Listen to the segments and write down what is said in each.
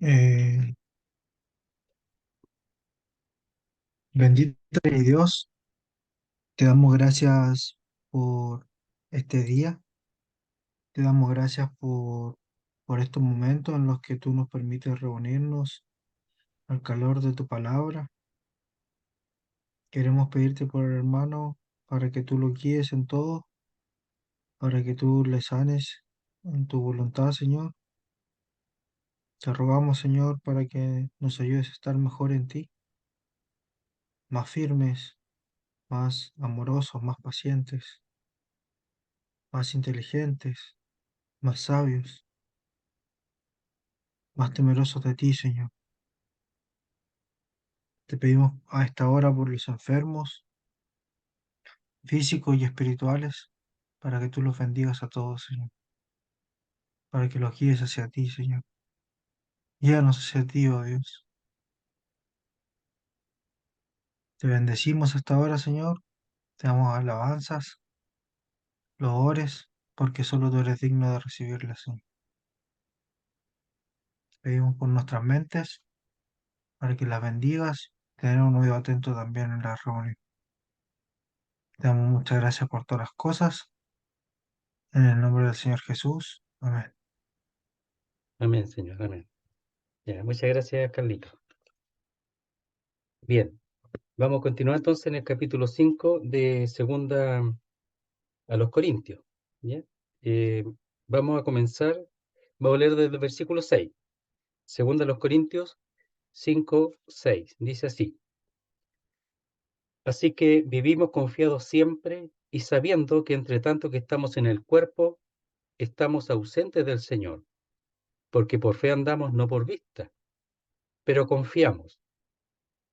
Eh, Bendito eres Dios, te damos gracias por este día, te damos gracias por estos momentos en los que tú nos permites reunirnos al calor de tu palabra. Queremos pedirte por el hermano para que tú lo guíes en todo, para que tú le sanes en tu voluntad, Señor. Te rogamos, Señor, para que nos ayudes a estar mejor en ti, más firmes, más amorosos, más pacientes, más inteligentes, más sabios, más temerosos de ti, Señor. Te pedimos a esta hora por los enfermos, físicos y espirituales, para que tú los bendigas a todos, Señor, para que los guíes hacia ti, Señor. Guíanos hacia ti, oh Dios. Te bendecimos hasta ahora, Señor. Te damos alabanzas, loores, porque solo tú eres digno de recibirlas, Señor. Te pedimos por nuestras mentes, para que las bendigas, tener un oído atento también en la reunión. Te damos muchas gracias por todas las cosas, en el nombre del Señor Jesús. Amén. Amén, Señor, amén. Ya, muchas gracias, Carlito. Bien, vamos a continuar entonces en el capítulo 5 de Segunda a los Corintios. ¿Ya? Eh, Vamos a comenzar, vamos a leer desde el versículo 6. Segunda a los Corintios 5, 6. Dice así: Así que vivimos confiados siempre y sabiendo que entre tanto que estamos en el cuerpo, estamos ausentes del Señor, porque por fe andamos, no por vista, pero confiamos.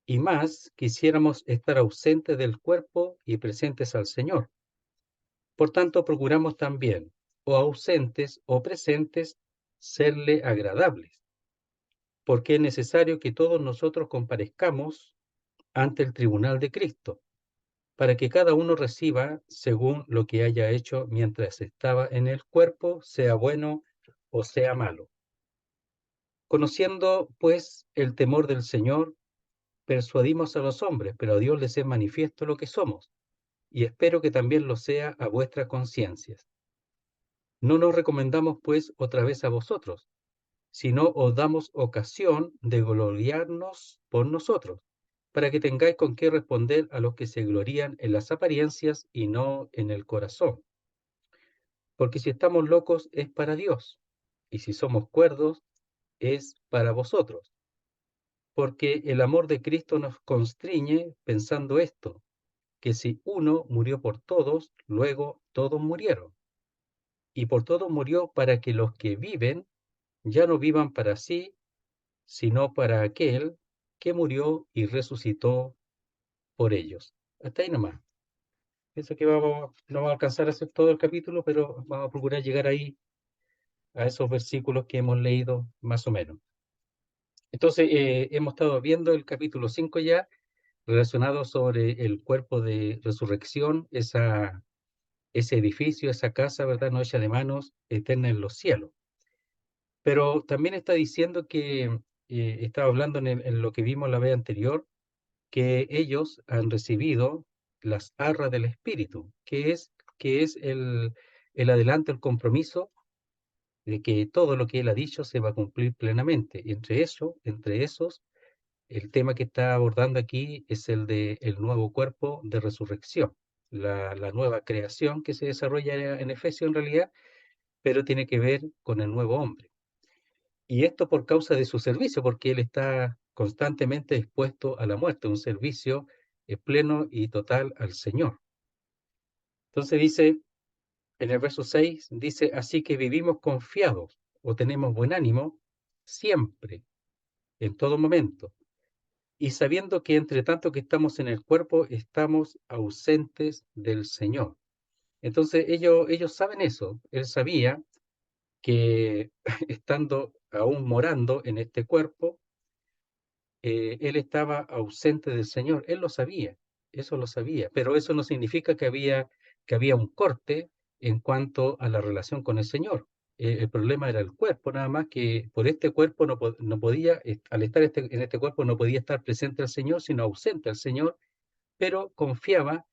Y más quisiéramos estar ausentes del cuerpo y presentes al Señor. Por tanto, procuramos también, o ausentes o presentes, serle agradables, porque es necesario que todos nosotros comparezcamos ante el tribunal de Cristo, para que cada uno reciba según lo que haya hecho mientras estaba en el cuerpo, sea bueno o sea malo. Conociendo, pues, el temor del Señor, persuadimos a los hombres, pero a Dios les es manifiesto lo que somos, y espero que también lo sea a vuestras conciencias. No nos recomendamos, pues, otra vez a vosotros, sino os damos ocasión de gloriarnos por nosotros, para que tengáis con qué responder a los que se glorían en las apariencias y no en el corazón. Porque si estamos locos es para Dios, y si somos cuerdos es para vosotros. Porque el amor de Cristo nos constriñe pensando esto, que si uno murió por todos, luego todos murieron. Y por todos murió para que los que viven ya no vivan para sí, sino para aquel que murió y resucitó por ellos. Hasta ahí nomás. Pienso que no vamos a alcanzar a hacer todo el capítulo, pero vamos a procurar llegar ahí a esos versículos que hemos leído más o menos. Entonces, hemos estado viendo el capítulo 5 ya, relacionado sobre el cuerpo de resurrección, ese edificio, esa casa, ¿verdad? No hecha de manos, eterna en los cielos. Pero también está diciendo que, estaba hablando en lo que vimos la vez anterior, que ellos han recibido las arras del Espíritu, que es el adelanto, el compromiso de que todo lo que él ha dicho se va a cumplir plenamente. Y entre esos, el tema que está abordando aquí es el de el nuevo cuerpo de resurrección, la nueva creación que se desarrolla en Efesios en realidad, pero tiene que ver con el nuevo hombre. Y esto por causa de su servicio, porque él está constantemente expuesto a la muerte, un servicio pleno y total al Señor. Entonces dice, en el verso 6, dice, así que vivimos confiados o tenemos buen ánimo siempre, en todo momento, y sabiendo que entre tanto que estamos en el cuerpo, estamos ausentes del Señor. Entonces ellos saben eso. Él sabía que estando aún morando en este cuerpo, él estaba ausente del Señor. Él lo sabía, eso lo sabía, pero eso no significa que había un corte en cuanto a la relación con el Señor. el problema era el cuerpo, nada más que por este cuerpo no podía, al estar en este cuerpo no podía estar presente al Señor, sino ausente al Señor, pero confiaba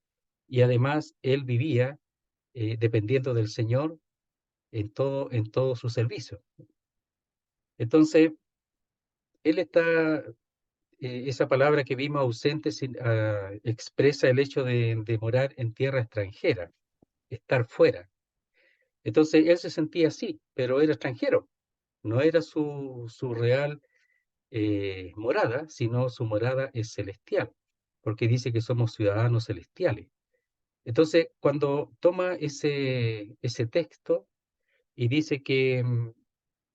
y además él vivía dependiendo del Señor en todo su servicio. Entonces, él está, esa palabra que vimos ausente expresa el hecho de morar en tierra extranjera, estar fuera. Entonces, él se sentía así, pero era extranjero, no era su real morada, sino su morada es celestial, porque dice que somos ciudadanos celestiales. Entonces, cuando toma ese texto y dice que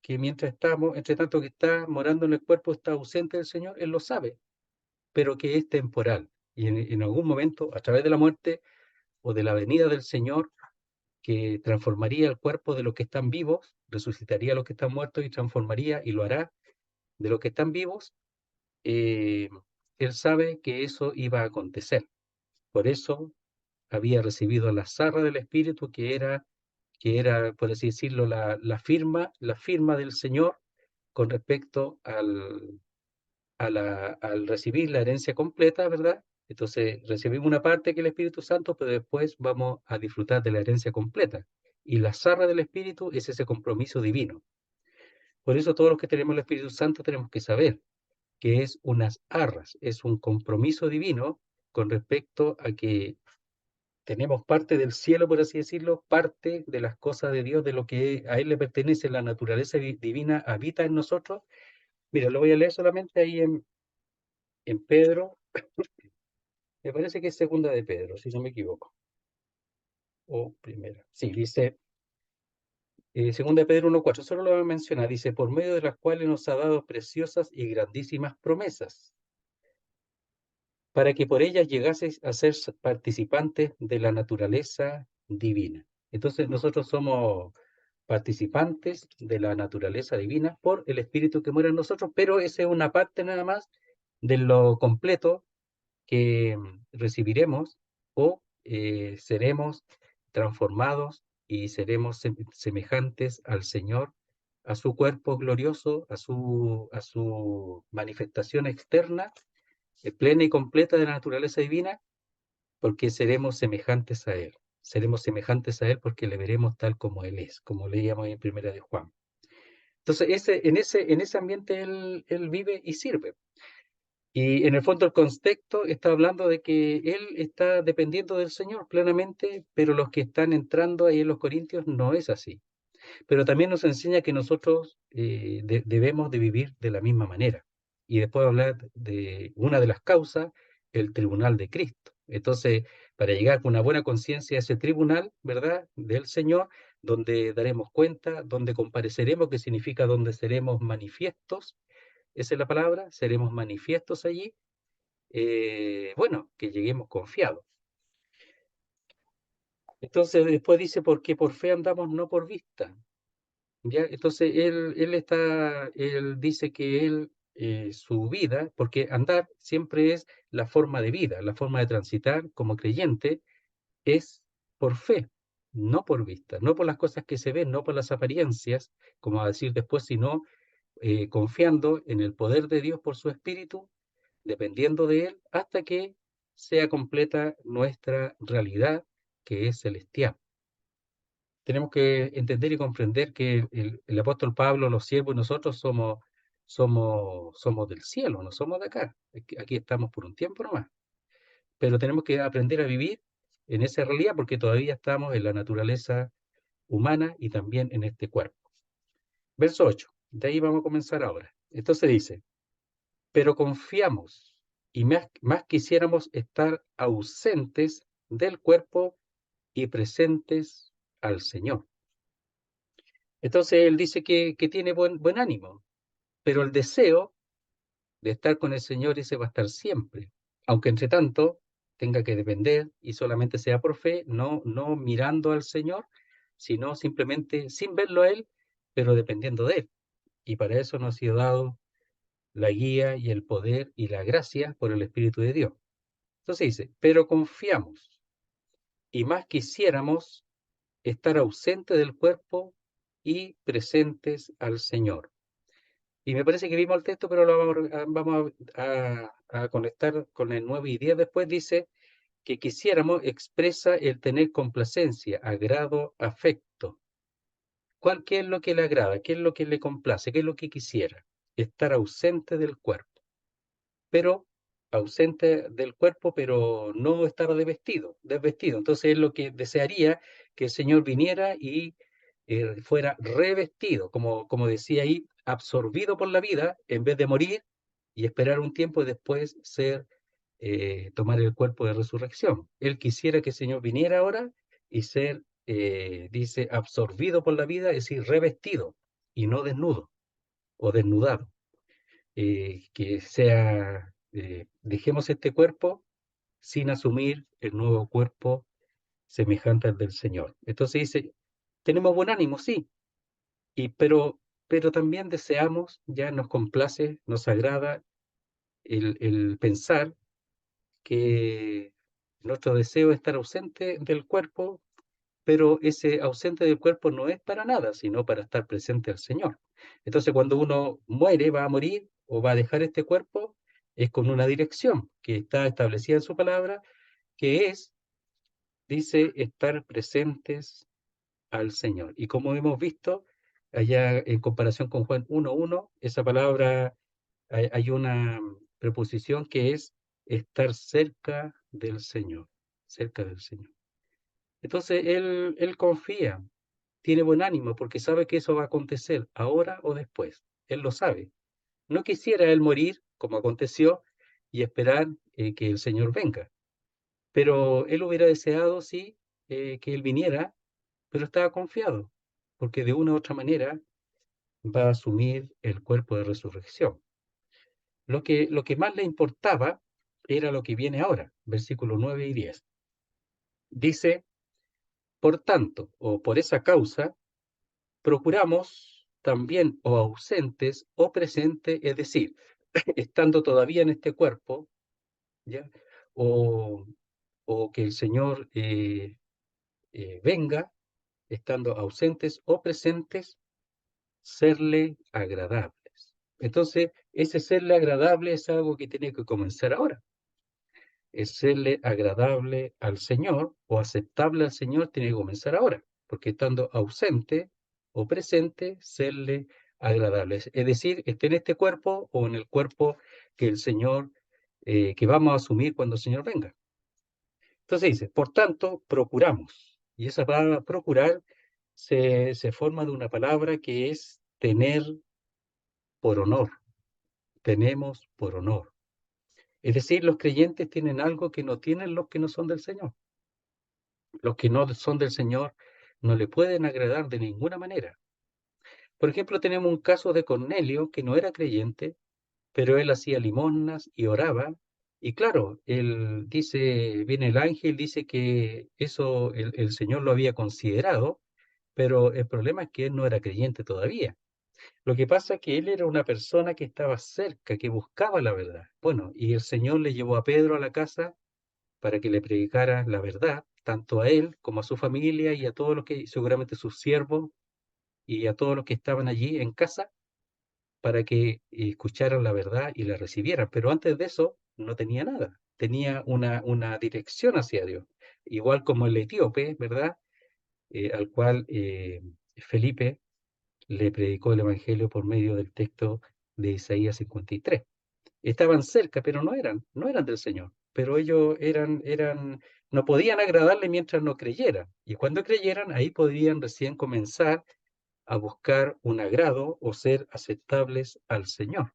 mientras estamos, entre tanto que está morando en el cuerpo, está ausente del Señor, Él lo sabe, pero que es temporal. Y en algún momento, a través de la muerte o de la venida del Señor, que transformaría el cuerpo de los que están vivos, resucitaría a los que están muertos y transformaría y lo hará de los que están vivos, eh, Él sabe que eso iba a acontecer. Por eso había recibido la zarra del Espíritu, que era, por así decirlo, la firma del Señor con respecto al recibir la herencia completa, ¿verdad? Entonces recibimos una parte que es el Espíritu Santo, pero después vamos a disfrutar de la herencia completa. Y la zarra del Espíritu es ese compromiso divino. Por eso todos los que tenemos el Espíritu Santo tenemos que saber que es unas arras, es un compromiso divino con respecto a que tenemos parte del cielo, por así decirlo, parte de las cosas de Dios, de lo que a Él le pertenece, la naturaleza divina habita en nosotros. Mira, lo voy a leer solamente ahí en Pedro, me parece que es segunda de Pedro, si no me equivoco, o primera. Sí, dice, segunda de Pedro 1:4, solo lo voy a mencionar, dice, por medio de las cuales nos ha dado preciosas y grandísimas promesas, para que por ellas llegaseis a ser participantes de la naturaleza divina. Entonces nosotros somos participantes de la naturaleza divina por el Espíritu que muere en nosotros, pero esa es una parte nada más de lo completo que recibiremos o seremos transformados y seremos semejantes al Señor, a su cuerpo glorioso, a su manifestación externa, plena y completa de la naturaleza divina, porque seremos semejantes a Él. Seremos semejantes a Él porque le veremos tal como Él es, como leíamos en Primera de Juan. Entonces, en ese ambiente él vive y sirve. Y en el fondo el contexto está hablando de que él está dependiendo del Señor plenamente, pero los que están entrando ahí en los Corintios no es así. Pero también nos enseña que nosotros debemos de vivir de la misma manera. Y después hablar de una de las causas, el tribunal de Cristo. Entonces, para llegar con una buena conciencia a ese tribunal, ¿verdad? Del Señor, donde daremos cuenta, donde compareceremos, que significa donde seremos manifiestos, esa es la palabra, seremos manifiestos allí, bueno, que lleguemos confiados. Entonces después dice, porque por fe andamos, no por vista. ¿Ya? Entonces él dice que su vida, porque andar siempre es la forma de vida, la forma de transitar como creyente, es por fe, no por vista, no por las cosas que se ven, no por las apariencias, como va a decir después, sino confiando en el poder de Dios por su Espíritu, dependiendo de Él, hasta que sea completa nuestra realidad, que es celestial. Tenemos que entender y comprender que el apóstol Pablo, los siervos y nosotros somos del cielo, no somos de acá. Aquí estamos por un tiempo nomás. Pero tenemos que aprender a vivir en esa realidad porque todavía estamos en la naturaleza humana y también en este cuerpo. Verso 8. De ahí vamos a comenzar ahora. Entonces dice, pero confiamos y más quisiéramos estar ausentes del cuerpo y presentes al Señor. Entonces él dice que tiene buen ánimo, pero el deseo de estar con el Señor ese va a estar siempre, aunque entre tanto tenga que depender y solamente sea por fe, no mirando al Señor, sino simplemente sin verlo a Él, pero dependiendo de Él. Y para eso nos ha sido dado la guía y el poder y la gracia por el Espíritu de Dios. Entonces dice, pero confiamos y más quisiéramos estar ausente del cuerpo y presentes al Señor. Y me parece que vimos el texto, pero lo vamos a conectar con el 9 y 10 después. Dice que quisiéramos expresa el tener complacencia, agrado, afecto. ¿Qué es lo que le agrada? ¿Qué es lo que le complace? ¿Qué es lo que quisiera? Estar ausente del cuerpo, pero ausente del cuerpo, pero no estar desvestido. Entonces es lo que desearía, que el Señor viniera y fuera revestido, como decía ahí, absorbido por la vida, en vez de morir y esperar un tiempo y después tomar el cuerpo de resurrección. Él quisiera que el Señor viniera ahora y ser, dice, absorbido por la vida, es decir, revestido y no desnudo o desnudado. Dejemos este cuerpo sin asumir el nuevo cuerpo semejante al del Señor. Entonces dice, tenemos buen ánimo, sí, pero también deseamos, ya nos complace, nos agrada el pensar que nuestro deseo es estar ausente del cuerpo, pero ese ausente del cuerpo no es para nada, sino para estar presente al Señor. Entonces, cuando uno muere, va a morir o va a dejar este cuerpo, es con una dirección que está establecida en su palabra, que es, dice, estar presentes al Señor. Y como hemos visto, allá en comparación con Juan 1:1, esa palabra, hay una preposición que es estar cerca del Señor. Entonces él confía, tiene buen ánimo porque sabe que eso va a acontecer ahora o después. Él lo sabe. No quisiera él morir como aconteció y esperar que el Señor venga. Pero él hubiera deseado, sí, que él viniera, pero estaba confiado, porque de una u otra manera va a asumir el cuerpo de resurrección. Lo que más le importaba era lo que viene ahora, versículos 9 y 10. Dice, por tanto, o por esa causa, procuramos también o ausentes o presentes, es decir, estando todavía en este cuerpo, ¿ya? O, o que el Señor venga, estando ausentes o presentes, serle agradables. Entonces, ese serle agradable es algo que tiene que comenzar ahora. Es serle agradable al Señor o aceptable al Señor tiene que comenzar ahora, porque estando ausente o presente, serle agradable. Es decir, esté en este cuerpo o en el cuerpo que el Señor, que vamos a asumir cuando el Señor venga. Entonces dice, por tanto, procuramos. Y esa palabra procurar se forma de una palabra que es tener por honor. Tenemos por honor. Es decir, los creyentes tienen algo que no tienen los que no son del Señor. Los que no son del Señor no le pueden agradar de ninguna manera. Por ejemplo, tenemos un caso de Cornelio que no era creyente, pero él hacía limosnas y oraba. Y claro, él dice, viene el ángel, dice que eso el Señor lo había considerado, pero el problema es que él no era creyente todavía. Lo que pasa es que él era una persona que estaba cerca, que buscaba la verdad. Bueno, y el Señor le llevó a Pedro a la casa para que le predicara la verdad, tanto a él como a su familia y a todos los que, seguramente sus siervos y a todos los que estaban allí en casa, para que escucharan la verdad y la recibieran. Pero antes de eso no tenía nada, tenía una dirección hacia Dios, igual como el etíope, ¿verdad? Al cual Felipe le predicó el Evangelio por medio del texto de Isaías 53. Estaban cerca, pero no eran del Señor. Pero ellos no podían agradarle mientras no creyeran. Y cuando creyeran, ahí podrían recién comenzar a buscar un agrado o ser aceptables al Señor.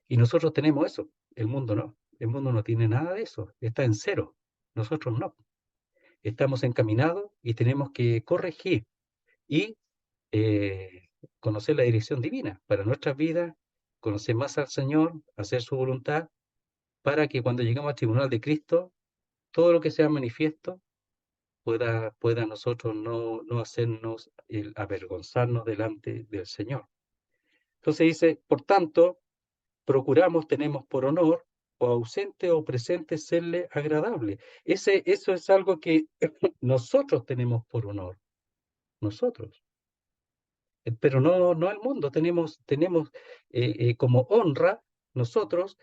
Y nosotros tenemos eso, el mundo no. El mundo no tiene nada de eso, está en cero. Nosotros no. Estamos encaminados y tenemos que corregir y eh, conocer la dirección divina para nuestras vidas, conocer más al Señor, hacer su voluntad, para que cuando lleguemos al tribunal de Cristo, todo lo que sea manifiesto pueda nosotros no hacernos el avergonzarnos delante del Señor. Entonces dice, por tanto, procuramos, tenemos por honor, o ausente o presente, serle agradable. Eso es algo que nosotros tenemos por honor, nosotros. pero no al mundo. Tenemos como honra nosotros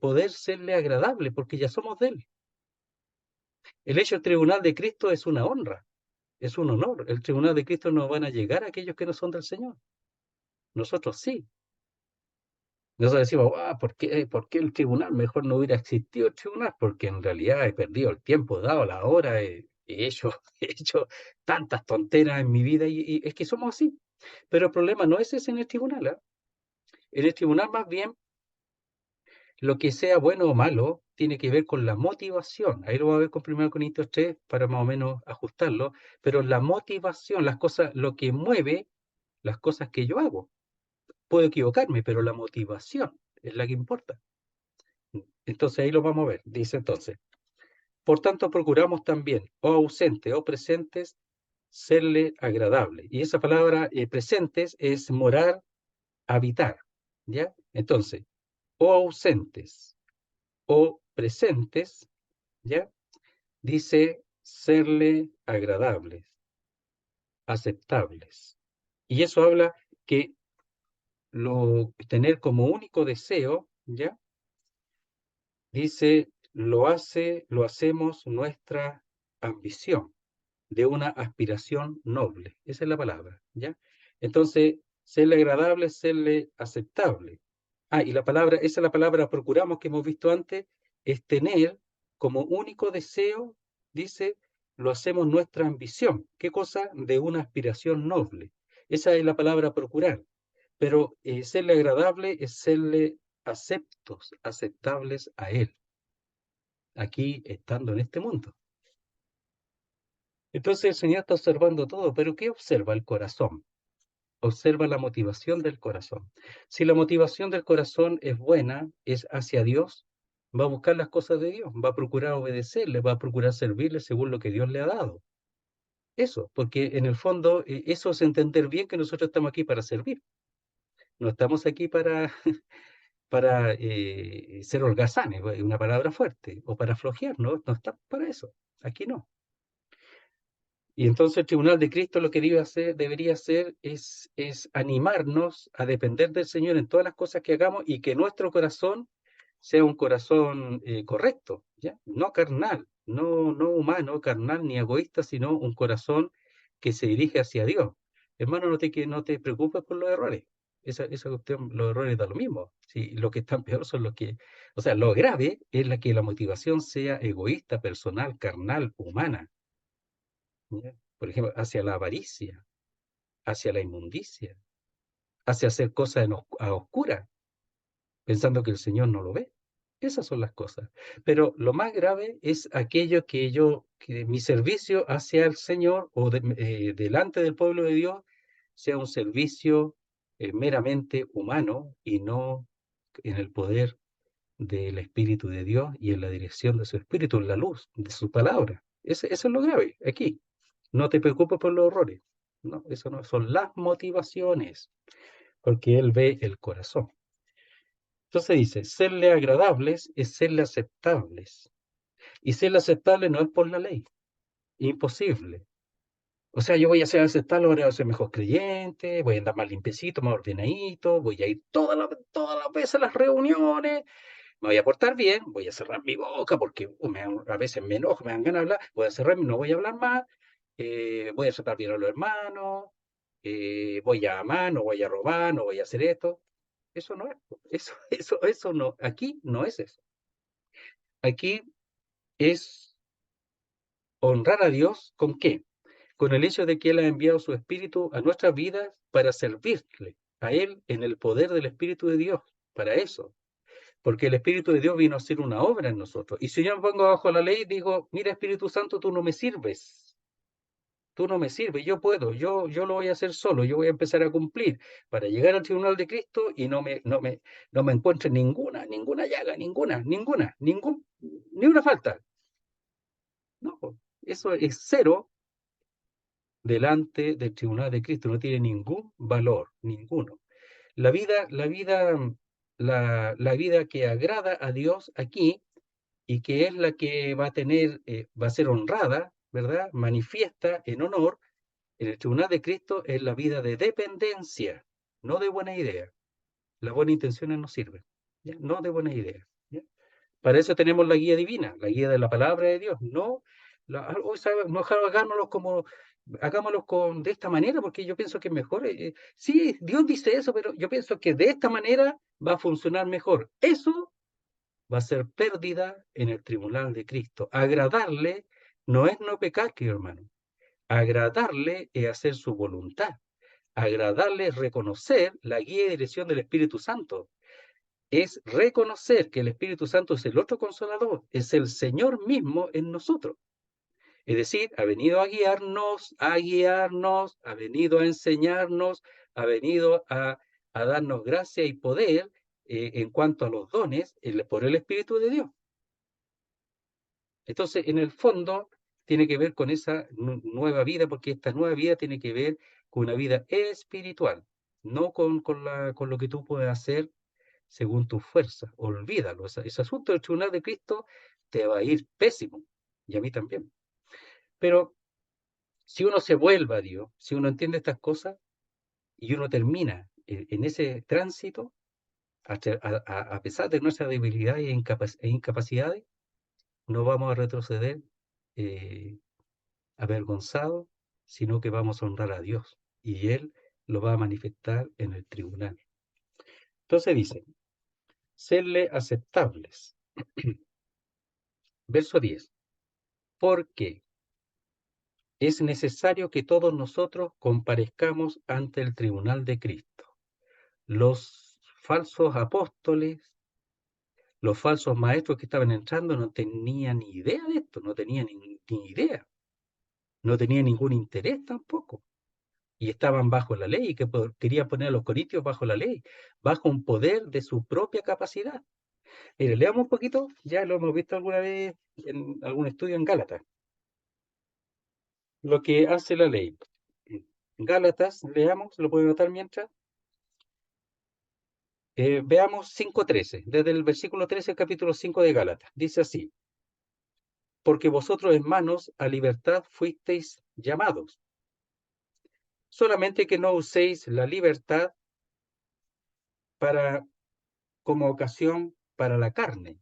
poder serle agradable, porque ya somos de Él. El hecho del tribunal de Cristo es una honra, es un honor. El tribunal de Cristo no van a llegar a aquellos que no son del Señor. Nosotros sí. Nosotros decimos, ¿por qué el tribunal? Mejor no hubiera existido el tribunal, porque en realidad he perdido el tiempo, dado la hora, he hecho, he hecho tantas tonteras en mi vida y es que somos así. Pero el problema no es ese en el tribunal, ¿ah? En el tribunal más bien lo que sea bueno o malo tiene que ver con la motivación. Ahí lo voy a ver con 1 Corintios 3 para más o menos ajustarlo, pero la motivación, las cosas, lo que mueve las cosas que yo hago. Puedo equivocarme, pero la motivación es la que importa. Entonces ahí lo vamos a ver. Dice entonces, por tanto procuramos también, o ausentes o presentes, serle agradable. Y esa palabra presentes es morar, habitar. ¿Ya? Entonces, o ausentes o presentes, ¿ya? Dice serle agradables, aceptables. Y eso habla que tener como único deseo, ¿ya? Dice, lo hacemos nuestra ambición, de una aspiración noble. Esa es la palabra, ¿ya? Entonces, serle agradable, serle aceptable. Y la palabra, esa es la palabra procuramos que hemos visto antes, es tener como único deseo, dice, lo hacemos nuestra ambición. ¿Qué cosa? De una aspiración noble. Esa es la palabra procurar. Pero serle agradable es serle aceptos, aceptables a Él, aquí estando en este mundo. Entonces el Señor está observando todo, pero ¿qué observa el corazón? Observa la motivación del corazón. Si la motivación del corazón es buena, es hacia Dios, va a buscar las cosas de Dios, va a procurar obedecerle, va a procurar servirle según lo que Dios le ha dado. Eso, porque en el fondo eso es entender bien que nosotros estamos aquí para servir. No estamos aquí para ser holgazanes, una palabra fuerte, o para flojear, no estamos para eso. Aquí no. Y entonces el tribunal de Cristo lo que debería hacer es animarnos a depender del Señor en todas las cosas que hagamos y que nuestro corazón sea un corazón correcto, ¿ya? No carnal, no humano, carnal ni egoísta, sino un corazón que se dirige hacia Dios. Hermano, no te preocupes por los errores. Esa cuestión, los errores da lo mismo. Sí, lo que están peor son los que, o sea, lo grave es que la motivación sea egoísta, personal, carnal, humana. ¿Ya? Por ejemplo, hacia la avaricia, hacia la inmundicia, hacia hacer cosas a oscuras, pensando que el Señor no lo ve. Esas son las cosas. Pero lo más grave es aquello que mi servicio hacia el Señor o delante del pueblo de Dios sea un servicio meramente humano y no en el poder del Espíritu de Dios y en la dirección de su Espíritu, en la luz de su palabra. Eso es lo grave aquí. No te preocupes por los errores. No, eso no son las motivaciones, porque Él ve el corazón. Entonces dice, serle agradables es serle aceptables. Y serle aceptable no es por la ley, imposible. O sea, yo voy a ser aceptable, voy a ser mejor creyente, voy a andar más limpiecito, más ordenadito, voy a ir todas las veces a las reuniones, me voy a portar bien, voy a cerrar mi boca porque a veces me enojo, me dan ganas de hablar, voy a cerrar, no voy a hablar más, voy a tratar bien a los hermanos, voy a amar, no voy a robar, no voy a hacer esto. Eso no es, eso no, aquí no es eso. Aquí es honrar a Dios ¿con qué? Con el hecho de que Él ha enviado su Espíritu a nuestras vidas para servirle a Él en el poder del Espíritu de Dios, para eso. Porque el Espíritu de Dios vino a hacer una obra en nosotros. Y si yo me pongo bajo la ley, digo, mira Espíritu Santo, tú no me sirves, yo puedo, yo lo voy a hacer solo, yo voy a empezar a cumplir para llegar al tribunal de Cristo y no me encuentre ninguna llaga, ni una falta. No, eso es cero delante del tribunal de Cristo, no tiene ningún valor, ninguno. La vida, la vida, la vida que agrada a Dios aquí y que es la que va a tener, va a ser honrada, ¿verdad? Manifiesta en honor, En el tribunal de Cristo es la vida de dependencia, no de buena idea. Las buenas intenciones no sirven, ¿ya? No de buena idea, ¿ya? Para eso tenemos la guía divina, la guía de la palabra de Dios. No, no hagámoslo como, hagámoslo de esta manera, porque yo pienso que es mejor. Sí, Dios dice eso, pero yo pienso que de esta manera va a funcionar mejor. Eso va a ser pérdida en el tribunal de Cristo. Agradarle no es no pecar, querido hermano. Agradarle es hacer su voluntad. Agradarle es reconocer la guía y dirección del Espíritu Santo. Es reconocer que el Espíritu Santo es el otro consolador, es el Señor mismo en nosotros. Es decir, ha venido a guiarnos, ha venido a enseñarnos, ha venido a darnos gracia y poder en cuanto a los dones por el Espíritu de Dios. Entonces, en el fondo, tiene que ver con esa nueva vida, porque esta nueva vida tiene que ver con una vida espiritual, no con lo que tú puedes hacer según tus fuerzas. Olvídalo. Ese asunto del tribunal de Cristo te va a ir pésimo, y a mí también. Pero si uno se vuelve a Dios, si uno entiende estas cosas y uno termina en ese tránsito, a pesar de nuestras debilidades e incapacidades, no vamos a retroceder eh, avergonzados, sino que vamos a honrar a Dios y Él lo va a manifestar en el tribunal. Entonces dice, serle aceptables. Verso 10. Porque es necesario que todos nosotros comparezcamos ante el tribunal de Cristo. Los falsos apóstoles, los falsos maestros que estaban entrando no tenían ni idea de esto, no tenían ni idea, no tenían ningún interés tampoco. Y estaban bajo la ley, y que querían poner a los corintios bajo la ley, bajo un poder de su propia capacidad. Mire, leamos un poquito, ya lo hemos visto alguna vez en algún estudio en Gálatas, lo que hace la ley. Gálatas, leamos, lo pueden notar mientras. Veamos 5:13, desde el versículo 13 al capítulo 5 de Gálatas. Dice así, porque vosotros hermanos a libertad fuisteis llamados, solamente que no uséis la libertad para, como ocasión para la carne,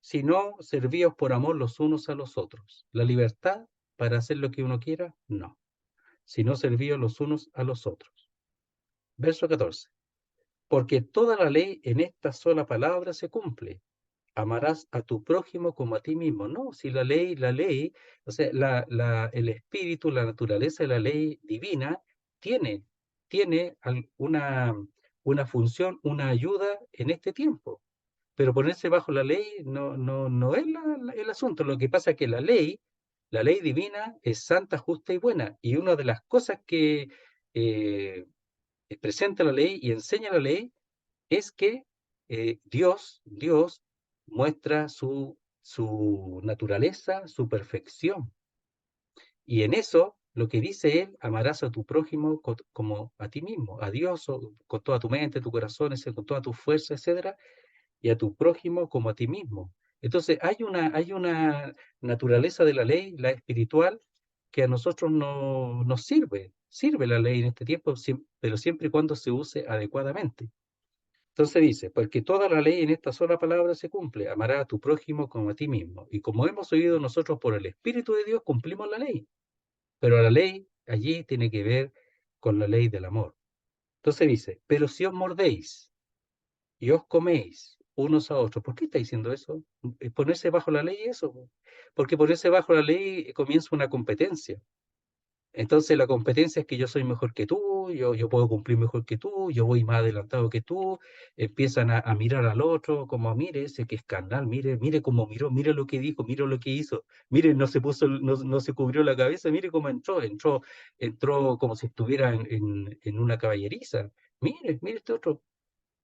sino servíos por amor los unos a los otros. La libertad para hacer lo que uno quiera, no, sino servíos los unos a los otros. Verso 14. Porque toda la ley en esta sola palabra se cumple. Amarás a tu prójimo como a ti mismo. No, si la ley, o sea, el espíritu, la naturaleza de la ley divina tiene, tiene una función, una ayuda en este tiempo. Pero ponerse bajo la ley no es el asunto. Lo que pasa es que la ley divina es santa, justa y buena. Y una de las cosas que eh, presenta la ley y enseña la ley es que Dios muestra su naturaleza, su perfección. Y en eso, lo que dice él, amarás a tu prójimo como a ti mismo, a Dios con toda tu mente, tu corazón, con toda tu fuerza, etcétera, y a tu prójimo como a ti mismo. Entonces, hay una naturaleza de la ley, la espiritual, que a nosotros no nos sirve. Sirve la ley en este tiempo, pero siempre y cuando se use adecuadamente. Entonces dice, porque toda la ley en esta sola palabra se cumple, amará a tu prójimo como a ti mismo. Y como hemos oído nosotros por el Espíritu de Dios, cumplimos la ley. Pero la ley allí tiene que ver con la ley del amor. Entonces dice, pero si os mordéis y os coméis unos a otros, ¿por qué está diciendo eso? ¿Ponerse bajo la ley eso? Porque ponerse bajo la ley comienza una competencia. Entonces la competencia es que yo soy mejor que tú, yo puedo cumplir mejor que tú, yo voy más adelantado que tú, empiezan a mirar al otro como, mire ese que escandal, mire cómo miró, mire lo que dijo, mire lo que hizo, mire, no se puso, no se cubrió la cabeza, mire cómo entró como si estuviera en una caballeriza, mire este otro,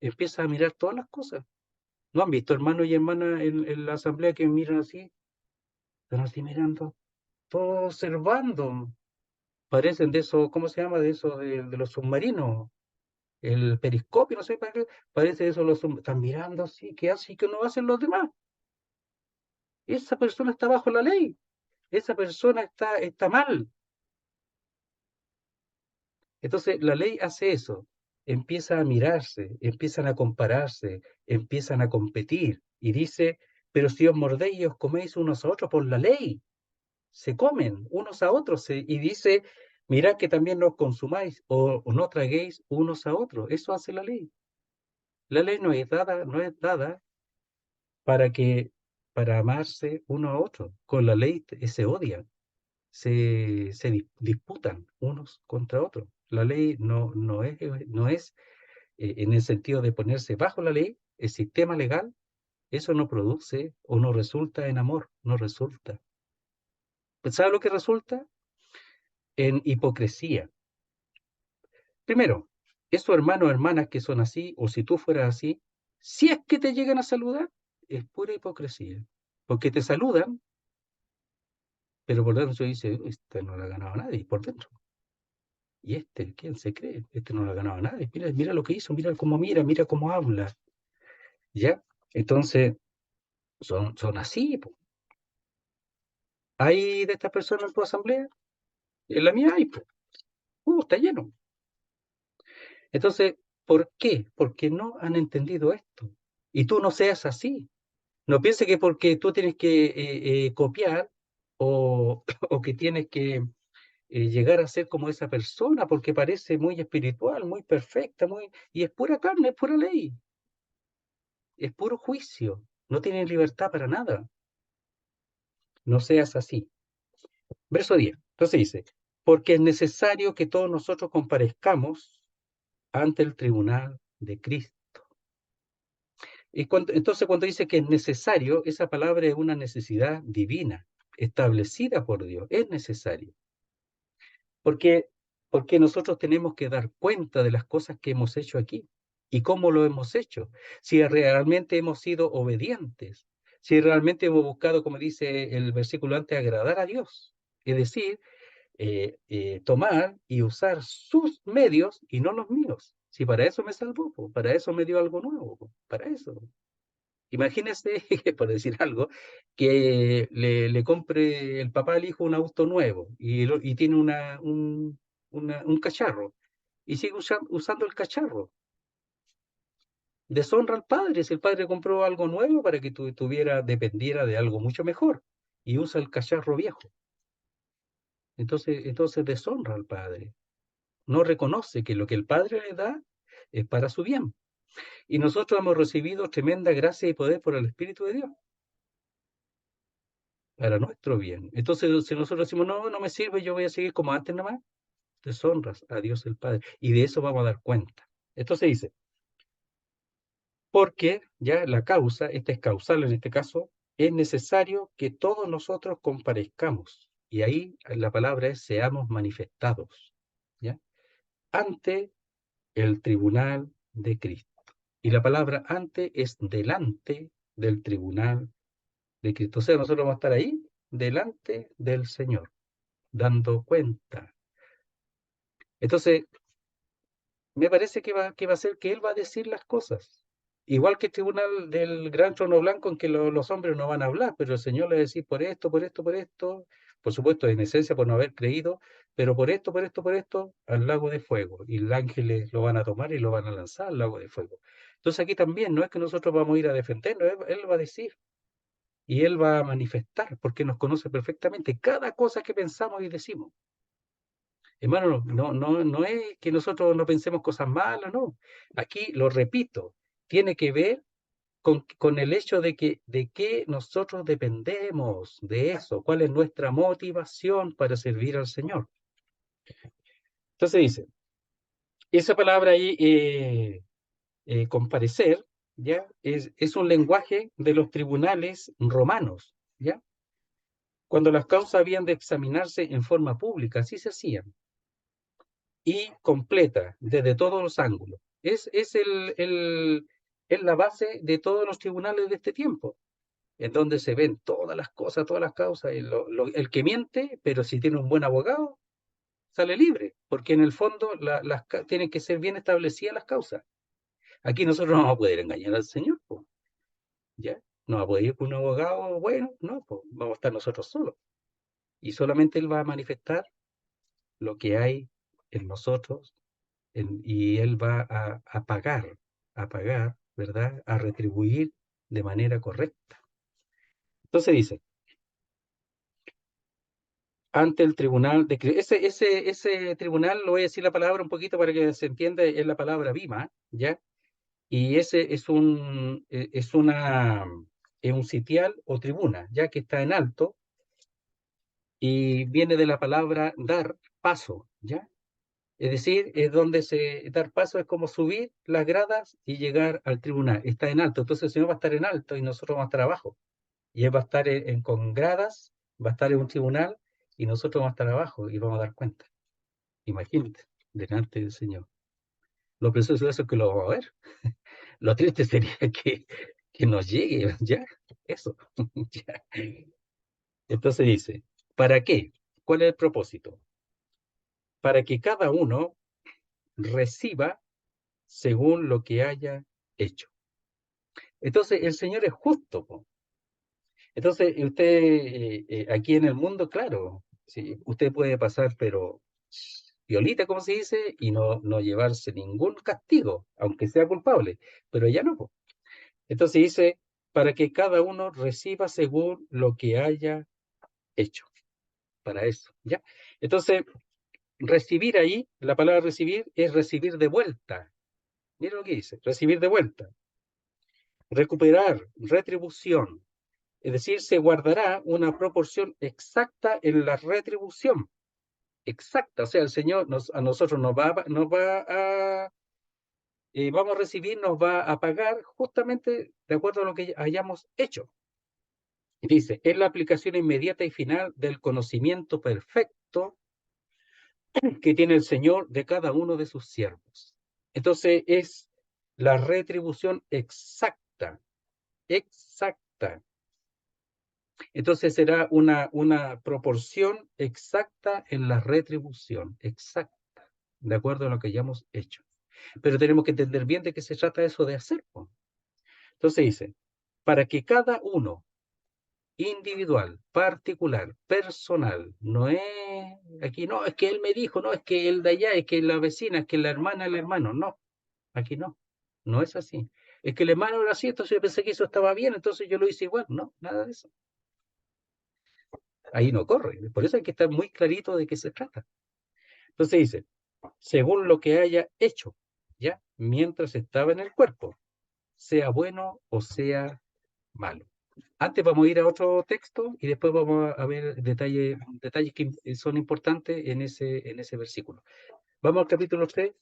empieza a mirar todas las cosas. ¿No han visto hermanos y hermanas en la asamblea que miran así? Están así mirando, todo observando. Parecen de esos, ¿cómo se llama? De esos de los submarinos, el periscopio, no sé para qué, parece eso, están mirando así, ¿qué hace y qué no hacen los demás? Esa persona está bajo la ley, esa persona está mal, Entonces, la ley hace eso, empieza a mirarse, empiezan a compararse, empiezan a competir y dice, pero si os mordéis y os coméis unos a otros por la ley, se comen unos a otros y dice, mirad que también no os consumáis o no traguéis unos a otros, eso hace la ley. La ley no es dada para para amarse uno a otro. Con la ley se odian, se disputan unos contra otros. La ley no es en el sentido de ponerse bajo la ley, el sistema legal, eso no produce o no resulta en amor, no resulta. Pues, ¿sabe lo que resulta? En hipocresía. Primero, esos hermanos o hermanas que son así, o si tú fueras así, si es que te llegan a saludar, es pura hipocresía. Porque te saludan, pero por dentro dice, este no le ha ganado a nadie, por dentro. ¿Y este quién se cree? Este no le ha ganado a nadie. Mira, mira lo que hizo, mira cómo habla. ¿Ya? Entonces, son así, po. ¿Hay de estas personas en tu asamblea? En la mía hay, po. Está lleno. Entonces, ¿por qué? Porque no han entendido esto. Y tú no seas así. No piense que porque tú tienes que copiar o, o que tienes que llegar a ser como esa persona porque parece muy espiritual, muy perfecta, y es pura carne, es pura ley, es puro juicio. No tienes libertad para nada. No seas así. Verso 10. Entonces dice, porque es necesario que todos nosotros comparezcamos ante el tribunal de Cristo. Entonces, cuando dice que es necesario, esa palabra es una necesidad divina, establecida por Dios. Es necesario. Porque, porque nosotros tenemos que dar cuenta de las cosas que hemos hecho aquí y cómo lo hemos hecho. Si realmente hemos sido obedientes, si realmente hemos buscado, como dice el versículo antes, agradar a Dios. Es decir, tomar y usar sus medios y no los míos. Si para eso me salvó, po, para eso me dio algo nuevo, po, para eso. Imagínese, por decir algo, que le compre el papá al hijo un auto nuevo y tiene un cacharro y sigue usando el cacharro. Deshonra al padre si el padre compró algo nuevo para que dependiera de algo mucho mejor y usa el cacharro viejo. Entonces deshonra al padre. No reconoce que lo que el padre le da es para su bien. Y nosotros hemos recibido tremenda gracia y poder por el Espíritu de Dios, para nuestro bien. Entonces, si nosotros decimos, no, no me sirve, yo voy a seguir como antes nomás, deshonras a Dios el Padre. Y de eso vamos a dar cuenta. Entonces dice, porque ya la causa, esta es causal en este caso, es necesario que todos nosotros comparezcamos. Y ahí la palabra es seamos manifestados, ¿ya? Ante el tribunal de Cristo. Y la palabra ante es delante del tribunal de Cristo. O sea, nosotros vamos a estar ahí, delante del Señor, dando cuenta. Entonces, me parece que va a ser que Él va a decir las cosas. Igual que el tribunal del gran trono blanco en que los hombres no van a hablar, pero el Señor le va a decir por esto, por esto, por esto, por supuesto, en esencia por no haber creído, pero por esto, por esto, por esto, al lago de fuego. Y los ángeles lo van a tomar y lo van a lanzar al lago de fuego. Entonces aquí también no es que nosotros vamos a ir a defenderlo, Él va a decir y Él va a manifestar, porque nos conoce perfectamente cada cosa que pensamos y decimos. Hermano, no es que nosotros no pensemos cosas malas, no. Aquí, lo repito, tiene que ver con el hecho de que nosotros dependemos de eso, cuál es nuestra motivación para servir al Señor. Entonces dice, esa palabra ahí, comparecer, ¿ya? Es un lenguaje de los tribunales romanos, ¿ya? Cuando las causas habían de examinarse en forma pública, así se hacían. Y completa desde todos los ángulos. Es la base de todos los tribunales de este tiempo, en donde se ven todas las cosas, todas las causas. El que miente, pero si tiene un buen abogado, sale libre, porque en el fondo tienen que ser bien establecidas las causas. Aquí nosotros no vamos a poder engañar al Señor, po, ¿ya? No va a poder ir con un abogado, bueno, no, pues vamos a estar nosotros solos. Y solamente Él va a manifestar lo que hay en nosotros, y Él va a pagar, ¿verdad? A retribuir de manera correcta. Entonces dice, ante el tribunal de ese tribunal, lo voy a decir la palabra un poquito para que se entienda, es la palabra bima, ¿ya? Y ese es un sitial o tribuna, ya que está en alto, y viene de la palabra dar paso, ¿ya? Es decir, dar paso es como subir las gradas y llegar al tribunal. Está en alto, entonces el Señor va a estar en alto y nosotros vamos a estar abajo. Y Él va a estar con gradas, va a estar en un tribunal y nosotros vamos a estar abajo y vamos a dar cuenta. Imagínate, delante del Señor. Lo precioso de eso es que lo vamos a ver. Lo triste sería que nos llegue, ya, eso. Ya. Entonces dice, ¿para qué? ¿Cuál es el propósito? Para que cada uno reciba según lo que haya hecho. Entonces, el Señor es justo, po. Entonces, usted, aquí en el mundo, claro, sí, usted puede pasar, pero violita, como se dice, y no llevarse ningún castigo, aunque sea culpable, pero ya no, po. Entonces dice, para que cada uno reciba según lo que haya hecho, para eso, ¿ya? Entonces, recibir ahí, la palabra recibir es recibir de vuelta. Mira lo que dice, recibir de vuelta. Recuperar, retribución. Es decir, se guardará una proporción exacta en la retribución. Exacta. O sea, el Señor a nosotros vamos a recibir, nos va a pagar justamente de acuerdo a lo que hayamos hecho. Y dice, es la aplicación inmediata y final del conocimiento perfecto que tiene el Señor de cada uno de sus siervos. Entonces es la retribución exacta, exacta. Entonces será una proporción exacta en la retribución, exacta, de acuerdo a lo que hayamos hecho. Pero tenemos que entender bien de qué se trata eso de hacer. Entonces dice, para que cada uno individual, particular, personal, no es aquí, no, es que él me dijo, no, es que el de allá, es que la vecina, es que la hermana, el hermano, no, aquí no, no es así. Es que el hermano era así, entonces yo pensé que eso estaba bien, entonces yo lo hice igual, no, nada de eso. Ahí no corre, por eso hay que estar muy clarito de qué se trata. Entonces dice, según lo que haya hecho, ¿ya? Mientras estaba en el cuerpo, sea bueno o sea malo. Antes vamos a ir a otro texto y después vamos a ver detalles que son importantes en ese versículo. Vamos al capítulo 3,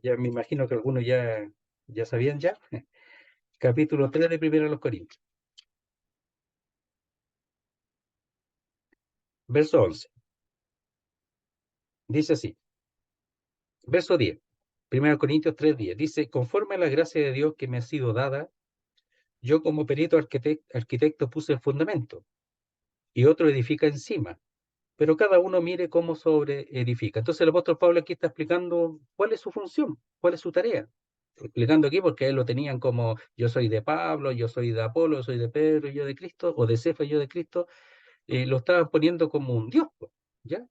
ya me imagino que algunos ya sabían ya. Capítulo 3 de Primera de los Corintios. Verso 11. Dice así. Verso 10. 1 Corintios 3:10. Dice, conforme a la gracia de Dios que me ha sido dada, yo como perito arquitecto puse el fundamento y otro edifica encima, pero cada uno mire cómo sobre edifica. Entonces el apóstol Pablo aquí está explicando cuál es su función, cuál es su tarea. Explicando aquí porque él lo tenían como yo soy de Pablo, yo soy de Apolo, yo soy de Pedro, yo de Cristo, o de Cefa, yo de Cristo, lo estaban poniendo como un Dios, ¿ya?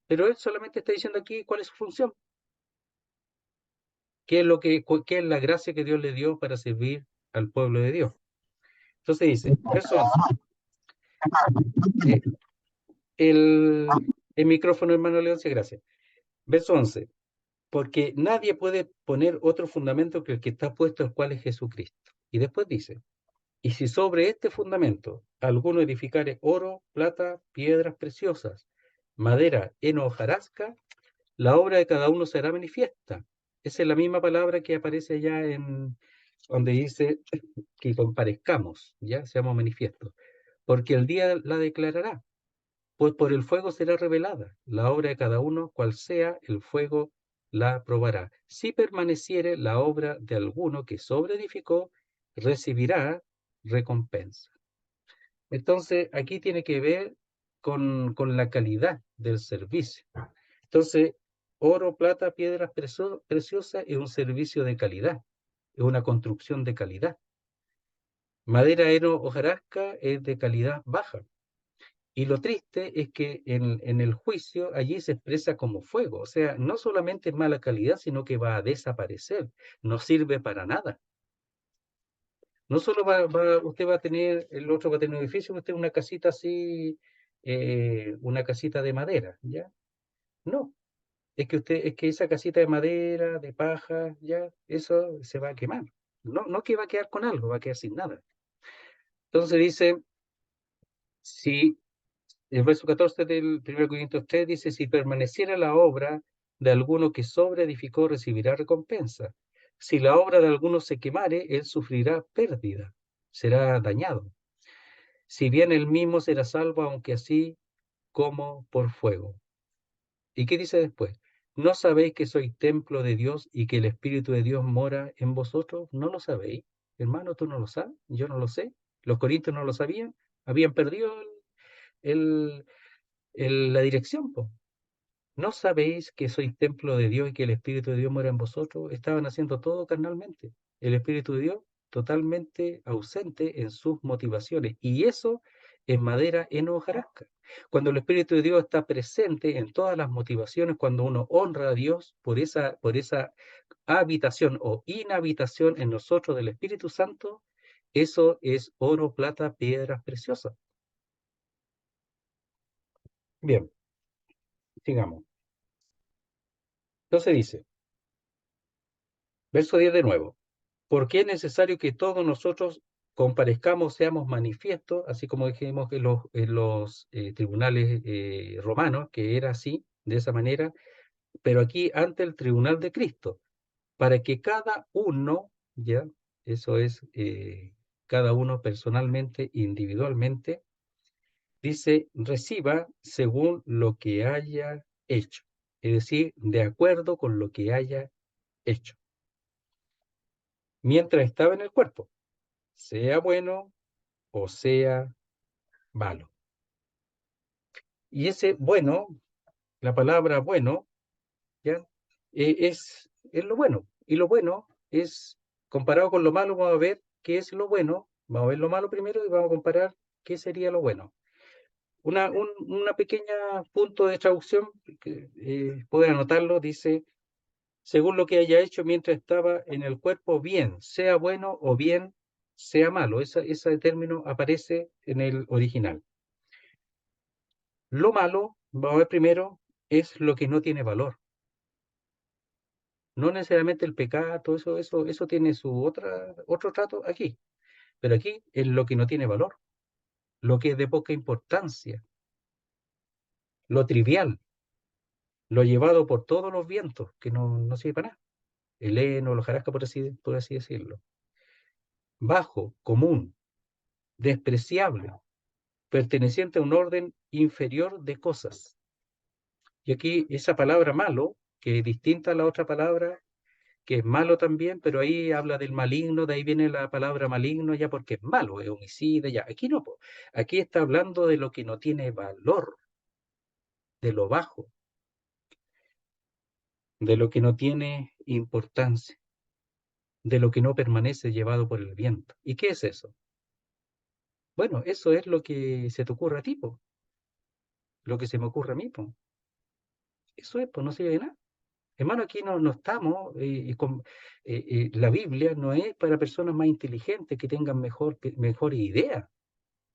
Pero él solamente está diciendo aquí cuál es su función, qué es la gracia que Dios le dio para servir al pueblo de Dios. Entonces dice, verso 11, eh, el micrófono, hermano Leoncio, gracias. Verso 11, porque nadie puede poner otro fundamento que el que está puesto, el cual es Jesucristo. Y después dice, y si sobre este fundamento alguno edificare oro, plata, piedras preciosas, madera, heno, hojarasca, la obra de cada uno será manifiesta. Esa es la misma palabra que aparece allá en donde dice que comparezcamos, ya seamos manifiestos, porque el día la declarará, pues por el fuego será revelada la obra de cada uno, cual sea el fuego la probará. Si permaneciere la obra de alguno que sobreedificó, recibirá recompensa. Entonces, aquí tiene que ver con la calidad del servicio. Entonces, oro, plata, piedras preciosas es un servicio de calidad, es una construcción de calidad. Madera, heno, hojarasca es de calidad baja. Y lo triste es que en el juicio allí se expresa como fuego, o sea, no solamente es mala calidad, sino que va a desaparecer, no sirve para nada. No solo usted va a tener, el otro va a tener un edificio, usted una casita así, una casita de madera, ¿ya? No, es que esa casita de madera, de paja, ya, eso se va a quemar. No, no que va a quedar con algo, va a quedar sin nada. Entonces dice, si el verso 14 del 1 Corintios 3 dice, si permaneciera la obra de alguno que sobre edificó, recibirá recompensa. Si la obra de alguno se quemare, él sufrirá pérdida, será dañado. Si bien él mismo será salvo, aunque así como por fuego. ¿Y qué dice después? ¿No sabéis que sois templo de Dios y que el Espíritu de Dios mora en vosotros? ¿No lo sabéis? Hermano, tú no lo sabes, yo no lo sé. Los corintios no lo sabían, habían perdido el, la dirección, po. ¿No sabéis que sois templo de Dios y que el Espíritu de Dios mora en vosotros? Estaban haciendo todo carnalmente. El Espíritu de Dios totalmente ausente en sus motivaciones. Y eso es madera en hojarasca. Cuando el Espíritu de Dios está presente en todas las motivaciones, cuando uno honra a Dios por esa habitación o inhabitación en nosotros del Espíritu Santo, eso es oro, plata, piedras preciosas. Bien, sigamos. Entonces dice, verso 10 de nuevo. Porque es necesario que todos nosotros comparezcamos, seamos manifiestos, así como dijimos en los tribunales romanos, que era así, de esa manera, pero aquí ante el tribunal de Cristo, para que cada uno, ya, eso es, cada uno personalmente, individualmente, dice, reciba según lo que haya hecho, es decir, de acuerdo con lo que haya hecho, mientras estaba en el cuerpo, sea bueno o sea malo. Y ese bueno, la palabra bueno, ¿ya? Es lo bueno. Y lo bueno es, comparado con lo malo, vamos a ver qué es lo bueno. Vamos a ver lo malo primero y vamos a comparar qué sería lo bueno. Una pequeña punto de traducción, que pueden anotarlo, dice, según lo que haya hecho mientras estaba en el cuerpo, bien, sea bueno o bien sea malo. Ese término aparece en el original. Lo malo, vamos a ver primero, es lo que no tiene valor. No necesariamente el pecado, eso tiene su otro trato aquí. Pero aquí es lo que no tiene valor, lo que es de poca importancia, lo trivial, lo llevado por todos los vientos, que no sirve para nada. El heno, los jarasca, por así decirlo. Bajo, común, despreciable, perteneciente a un orden inferior de cosas. Y aquí esa palabra malo, que es distinta a la otra palabra, que es malo también, pero ahí habla del maligno, de ahí viene la palabra maligno ya porque es malo, es homicida, ya. Aquí no, aquí está hablando de lo que no tiene valor, de lo bajo, de lo que no tiene importancia, de lo que no permanece llevado por el viento. ¿Y qué es eso? Bueno, eso es lo que se te ocurre a ti, po, lo que se me ocurre a mí, po. Eso es, pues no sirve de nada. Hermano, aquí no estamos, la Biblia no es para personas más inteligentes que tengan mejor idea.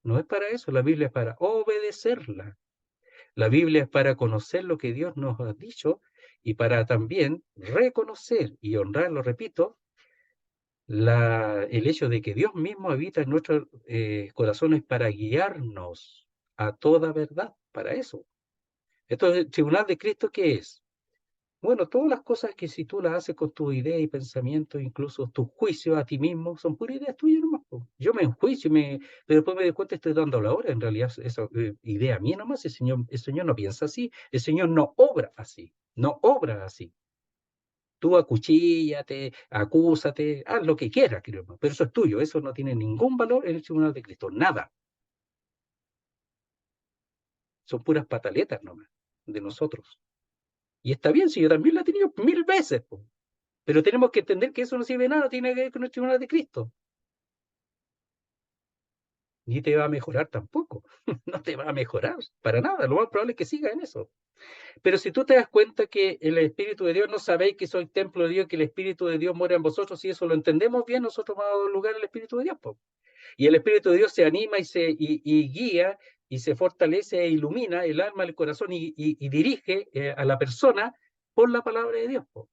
No es para eso, la Biblia es para obedecerla. La Biblia es para conocer lo que Dios nos ha dicho y para también reconocer y honrar, lo repito, el hecho de que Dios mismo habita en nuestros corazones para guiarnos a toda verdad, para eso. Entonces, el tribunal de Cristo, ¿qué es? Bueno, todas las cosas que si tú las haces con tu idea y pensamiento, incluso tus juicios a ti mismo, son puras ideas tuyas nomás, po. Yo me enjuicio, pero después me doy cuenta que estoy dando la hora. En realidad, esa idea mía nomás, el Señor no piensa así, el Señor no obra así, no obra así. Tú acuchíllate, acúsate, haz lo que quieras, creo, pero eso es tuyo, eso no tiene ningún valor en el tribunal de Cristo, nada. Son puras pataletas nomás de nosotros. Y está bien, si yo también la he tenido 1000 veces, po. Pero tenemos que entender que eso no sirve de nada, tiene que ver con el tribunal de Cristo. ni te va a mejorar tampoco. No te va a mejorar para nada. Lo más probable es que siga en eso. Pero si tú te das cuenta que el Espíritu de Dios, no sabéis que soy templo de Dios, que el Espíritu de Dios mora en vosotros, y eso lo entendemos bien, nosotros vamos a dar lugar al Espíritu de Dios, po. Y el Espíritu de Dios se anima y guía y se fortalece e ilumina el alma, el corazón y dirige a la persona por la palabra de Dios, po.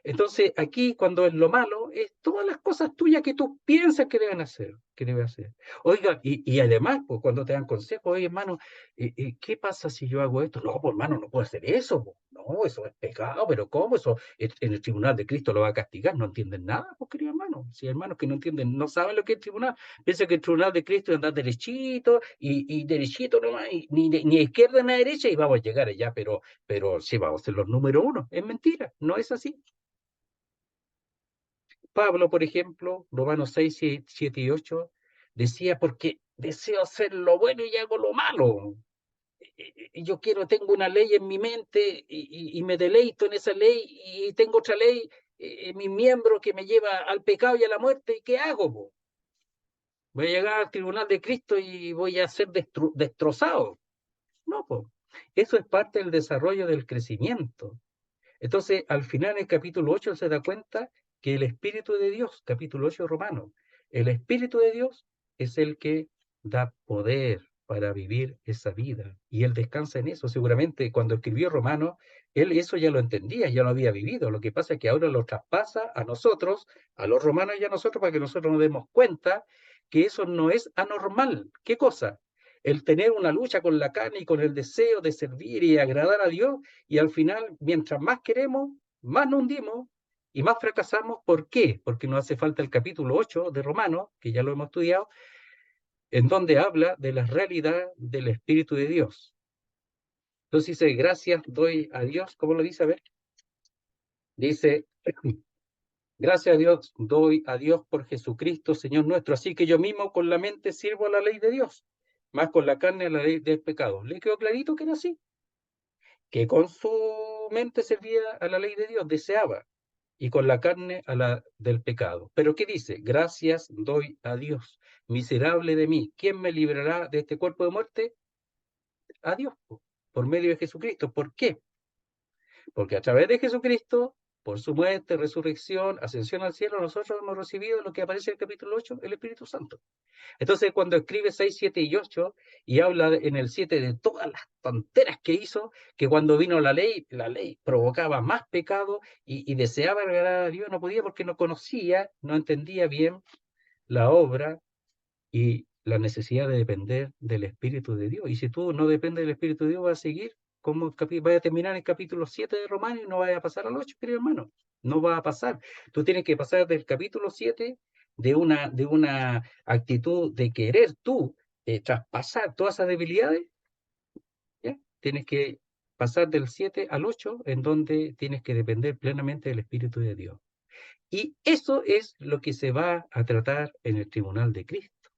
Entonces, aquí, cuando es lo malo, es todas las cosas tuyas que tú piensas que deben hacer, que debe hacer. Oiga, y además, pues, cuando te dan consejos, oye, hermano, ¿qué pasa si yo hago esto? No, pues, hermano, no puedo hacer eso, po. No, eso es pecado, pero ¿cómo? Eso en el tribunal de Cristo lo va a castigar, no entienden nada, pues, querido hermano. Si hermanos que no entienden, no saben lo que es el tribunal, piensan que el tribunal de Cristo es andar derechito y derechito nomás, y ni a izquierda ni a derecha, y vamos a llegar allá, pero sí, vamos a ser los número uno. Es mentira, no es así. Pablo, por ejemplo, Romanos 6, 7 y 8, decía, porque deseo hacer lo bueno y hago lo malo. Yo quiero, tengo una ley en mi mente y me deleito en esa ley y tengo otra ley en mi miembro que me lleva al pecado y a la muerte. ¿Y qué hago, po? ¿Voy a llegar al tribunal de Cristo y voy a ser destrozado? No, po. Eso es parte del desarrollo del crecimiento. Entonces, al final, en el capítulo 8 se da cuenta que el Espíritu de Dios, capítulo 8 Romano, el Espíritu de Dios es el que da poder para vivir esa vida. Y él descansa en eso. Seguramente cuando escribió Romano, él eso ya lo entendía, ya lo había vivido. Lo que pasa es que ahora lo traspasa a nosotros, a los romanos y a nosotros, para que nosotros nos demos cuenta que eso no es anormal. ¿Qué cosa? El tener una lucha con la carne y con el deseo de servir y agradar a Dios, y al final, mientras más queremos, más nos hundimos y más fracasamos. ¿Por qué? Porque nos hace falta el capítulo 8 de Romanos, que ya lo hemos estudiado, en donde habla de la realidad del Espíritu de Dios. Entonces dice, gracias doy a Dios, ¿cómo lo dice? A ver, dice, gracias a Dios doy a Dios por Jesucristo, Señor nuestro, así que yo mismo con la mente sirvo a la ley de Dios, más con la carne a la ley del pecado. ¿Le quedó clarito que era así? Que con su mente servía a la ley de Dios, deseaba, y con la carne a la del pecado. Pero ¿qué dice? Gracias doy a Dios, miserable de mí. ¿Quién me librará de este cuerpo de muerte? A Dios, por medio de Jesucristo. ¿Por qué? Porque a través de Jesucristo, por su muerte, resurrección, ascensión al cielo, nosotros hemos recibido lo que aparece en el capítulo 8, el Espíritu Santo. Entonces, cuando escribe 6, 7 y 8 y habla en el 7 de todas las tonteras que hizo, que cuando vino la ley provocaba más pecado y deseaba agradar a Dios, no podía porque no conocía, no entendía bien la obra y la necesidad de depender del Espíritu de Dios. Y si tú no dependes del Espíritu de Dios, vas a seguir como vaya a terminar en el capítulo 7 de Romanos y no vaya a pasar al 8, querido hermano. No va a pasar. Tú tienes que pasar del capítulo 7 de una actitud de querer tú traspasar todas esas debilidades, ¿ya? Tienes que pasar del 7 al 8, en donde tienes que depender plenamente del Espíritu de Dios. Y eso es lo que se va a tratar en el tribunal de Cristo.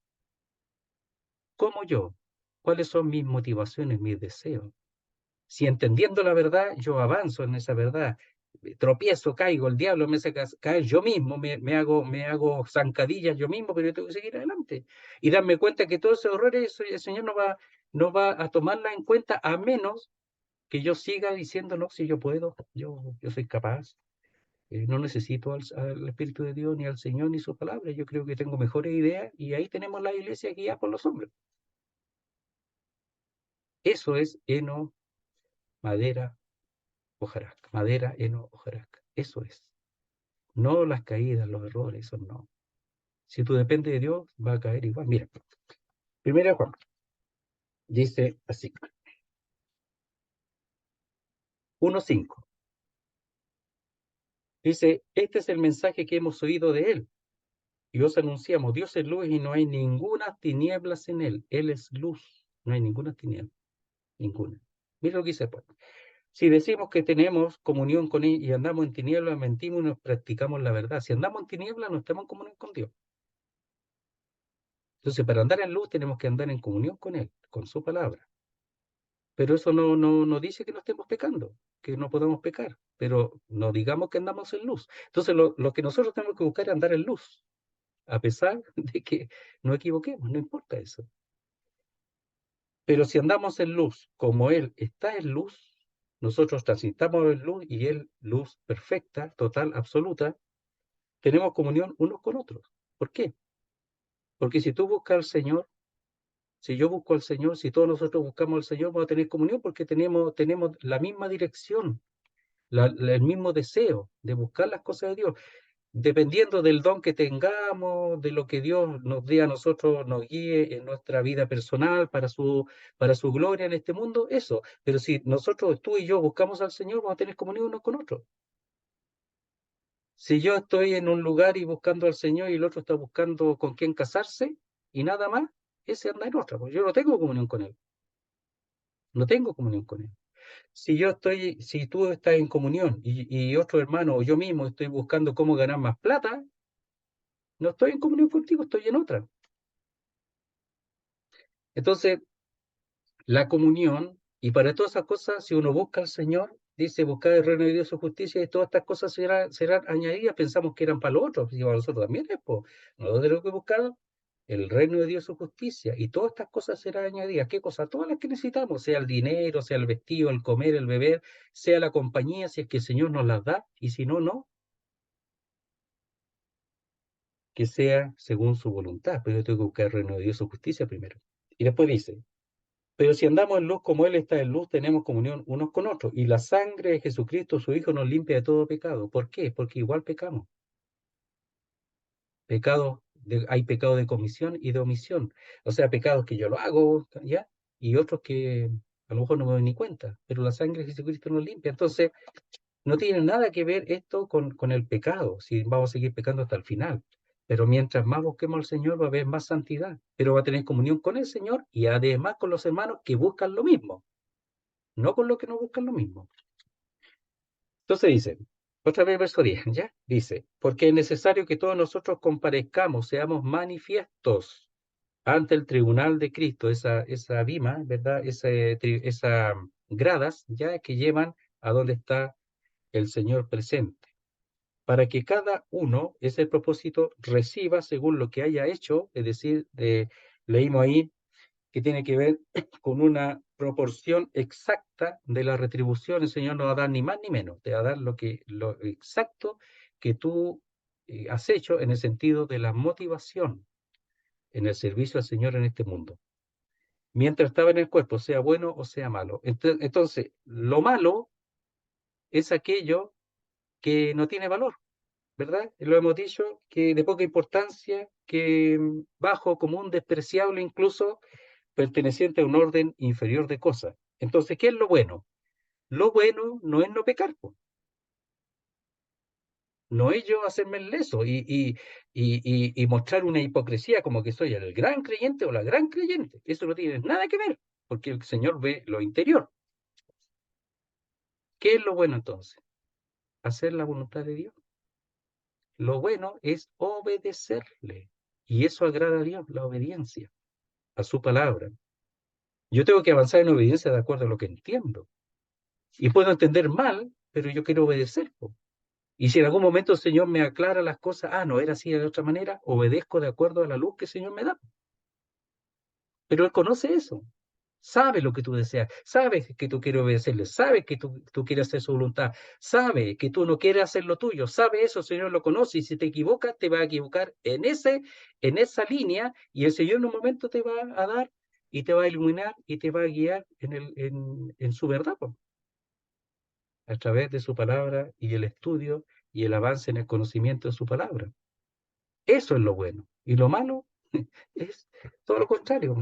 ¿Cómo yo? ¿Cuáles son mis motivaciones, mis deseos? Si entendiendo la verdad, yo avanzo en esa verdad, tropiezo, caigo, el diablo me hace caer yo mismo, me hago zancadillas yo mismo, pero yo tengo que seguir adelante y darme cuenta que todos esos errores el Señor no va a tomarla en cuenta, a menos que yo siga diciendo, no, si yo puedo, yo soy capaz, no necesito al Espíritu de Dios, ni al Señor, ni su palabra. Yo creo que tengo mejores ideas, y ahí tenemos la iglesia guiada por los hombres. Eso es heno, madera, hojarasca. Madera, heno, hojarasca. Eso es. No las caídas, los errores, eso no. Si tú dependes de Dios, va a caer igual. Mira, primera Juan dice así, 1:5. Dice, este es el mensaje que hemos oído de él y os anunciamos, Dios es luz y no hay ninguna tinieblas en él. Él es luz, no hay ninguna tiniebla, ninguna. Mira lo que dice, pues. Si decimos que tenemos comunión con él y andamos en tinieblas, mentimos y nos practicamos la verdad. Si andamos en tinieblas, no estamos en comunión con Dios. Entonces, para andar en luz tenemos que andar en comunión con él, con su palabra. Pero eso no dice que no estemos pecando, que no podamos pecar, pero no digamos que andamos en luz. Entonces, lo que nosotros tenemos que buscar es andar en luz. a pesar de que nos equivoquemos, no importa eso. Pero si andamos en luz, como Él está en luz, nosotros transitamos en luz y Él, luz perfecta, total, absoluta, tenemos comunión unos con otros. ¿Por qué? Porque si tú buscas al Señor, si yo busco al Señor, si todos nosotros buscamos al Señor, vamos a tener comunión porque tenemos la misma dirección, el mismo deseo de buscar las cosas de Dios. Dependiendo del don que tengamos, de lo que Dios nos dé a nosotros, nos guíe en nuestra vida personal para su gloria en este mundo, eso. Pero si nosotros, tú y yo, buscamos al Señor, vamos a tener comunión unos con otros. Si yo estoy en un lugar y buscando al Señor y el otro está buscando con quién casarse y nada más, ese anda en otra, pues yo no tengo comunión con él, no tengo comunión con él. Si tú estás en comunión y otro hermano o yo mismo estoy buscando cómo ganar más plata, no estoy en comunión contigo, estoy en otra. Entonces, la comunión, y para todas esas cosas, si uno busca al Señor, dice buscar el reino de Dios, su justicia, y todas estas cosas serán añadidas, pensamos que eran para los otros, y para nosotros también es, pues, nosotros tenemos que buscar el reino de Dios, su justicia, y todas estas cosas serán añadidas. ¿Qué cosas? Todas las que necesitamos, sea el dinero, sea el vestido, el comer, el beber, sea la compañía, si es que el Señor nos las da, y si no, no, que sea según su voluntad, pero yo tengo que buscar el reino de Dios, su justicia primero. Y después dice, pero si andamos en luz como Él está en luz, tenemos comunión unos con otros. Y la sangre de Jesucristo, su Hijo, nos limpia de todo pecado. ¿Por qué? Porque igual pecamos. Hay pecado de comisión y de omisión. O sea, pecados que yo lo hago, ¿ya? Y otros que a lo mejor no me doy ni cuenta. Pero la sangre de Jesucristo nos limpia. Entonces, no tiene nada que ver esto con el pecado, si vamos a seguir pecando hasta el final. Pero mientras más busquemos al Señor, va a haber más santidad. Pero va a tener comunión con el Señor y además con los hermanos que buscan lo mismo. No con los que no buscan lo mismo. Entonces dice, otra vez verso 10, ¿ya? Dice, porque es necesario que todos nosotros comparezcamos, seamos manifiestos ante el tribunal de Cristo, esa bima, ¿verdad? Esa gradas, ¿ya? Que llevan a donde está el Señor presente, para que cada uno, ese propósito, reciba según lo que haya hecho, es decir, leímos ahí que tiene que ver con una proporción exacta de la retribución. El Señor no va a dar ni más ni menos, te va a dar lo exacto que tú has hecho en el sentido de la motivación en el servicio al Señor en este mundo. Mientras estaba en el cuerpo, sea bueno o sea malo. Entonces, lo malo es aquello que no tiene valor, ¿verdad? Lo hemos dicho, que de poca importancia, que bajo, común, despreciable incluso, perteneciente a un orden inferior de cosas. Entonces, ¿qué es lo bueno? Lo bueno no es no pecar, po. No es yo hacerme el leso y mostrar una hipocresía como que soy el gran creyente o la gran creyente. Eso no tiene nada que ver, porque el Señor ve lo interior. ¿Qué es lo bueno entonces? Hacer la voluntad de Dios. Lo bueno es obedecerle. Y eso agrada a Dios, la obediencia a su palabra. Yo tengo que avanzar en obediencia de acuerdo a lo que entiendo. Y puedo entender mal, pero yo quiero obedecer, po. Y si en algún momento el Señor me aclara las cosas, no era así de otra manera, obedezco de acuerdo a la luz que el Señor me da. Pero Él conoce eso, sabe lo que tú deseas, sabe que tú quieres obedecerle, sabe que tú quieres hacer su voluntad, sabe que tú no quieres hacer lo tuyo, sabe eso, el Señor lo conoce, y si te equivocas, te va a equivocar en esa línea, y el Señor en un momento te va a dar y te va a iluminar y te va a guiar en su verdad, po, a través de su palabra y el estudio y el avance en el conocimiento de su palabra. Eso es lo bueno. Y lo malo es todo lo contrario,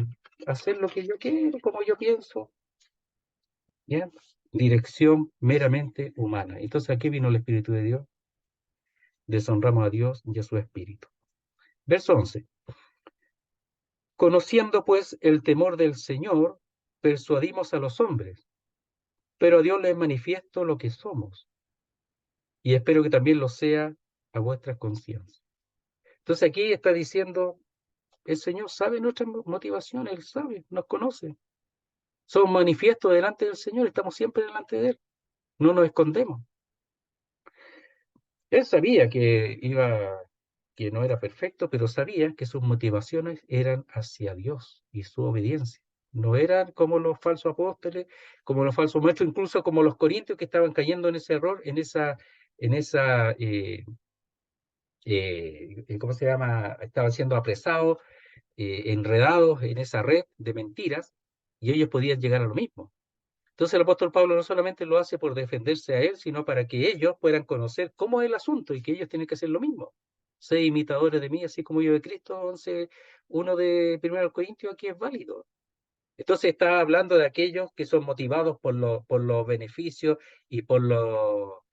hacer lo que yo quiero, como yo pienso, ¿ya? Dirección meramente humana. Entonces aquí vino el Espíritu de Dios, deshonramos a Dios y a su Espíritu. Verso 11. Conociendo pues el temor del Señor, persuadimos a los hombres, pero a Dios le es manifiesto lo que somos, y espero que también lo sea a vuestras conciencias. Entonces aquí está diciendo, el Señor sabe nuestras motivaciones, Él sabe, nos conoce. Somos manifiestos delante del Señor, estamos siempre delante de Él, no nos escondemos. Él sabía que iba que no era perfecto, pero sabía que sus motivaciones eran hacia Dios y su obediencia. No eran como los falsos apóstoles, como los falsos maestros, incluso como los corintios que estaban cayendo en ese error, en esa ¿cómo se llama? Estaban siendo apresados, enredados en esa red de mentiras, y ellos podían llegar a lo mismo. Entonces el apóstol Pablo no solamente lo hace por defenderse a él, sino para que ellos puedan conocer cómo es el asunto y que ellos tienen que hacer lo mismo. Sé imitadores de mí, así como yo de Cristo, 11:1 de 1 Corintios, aquí es válido. Entonces está hablando de aquellos que son motivados por los beneficios y por los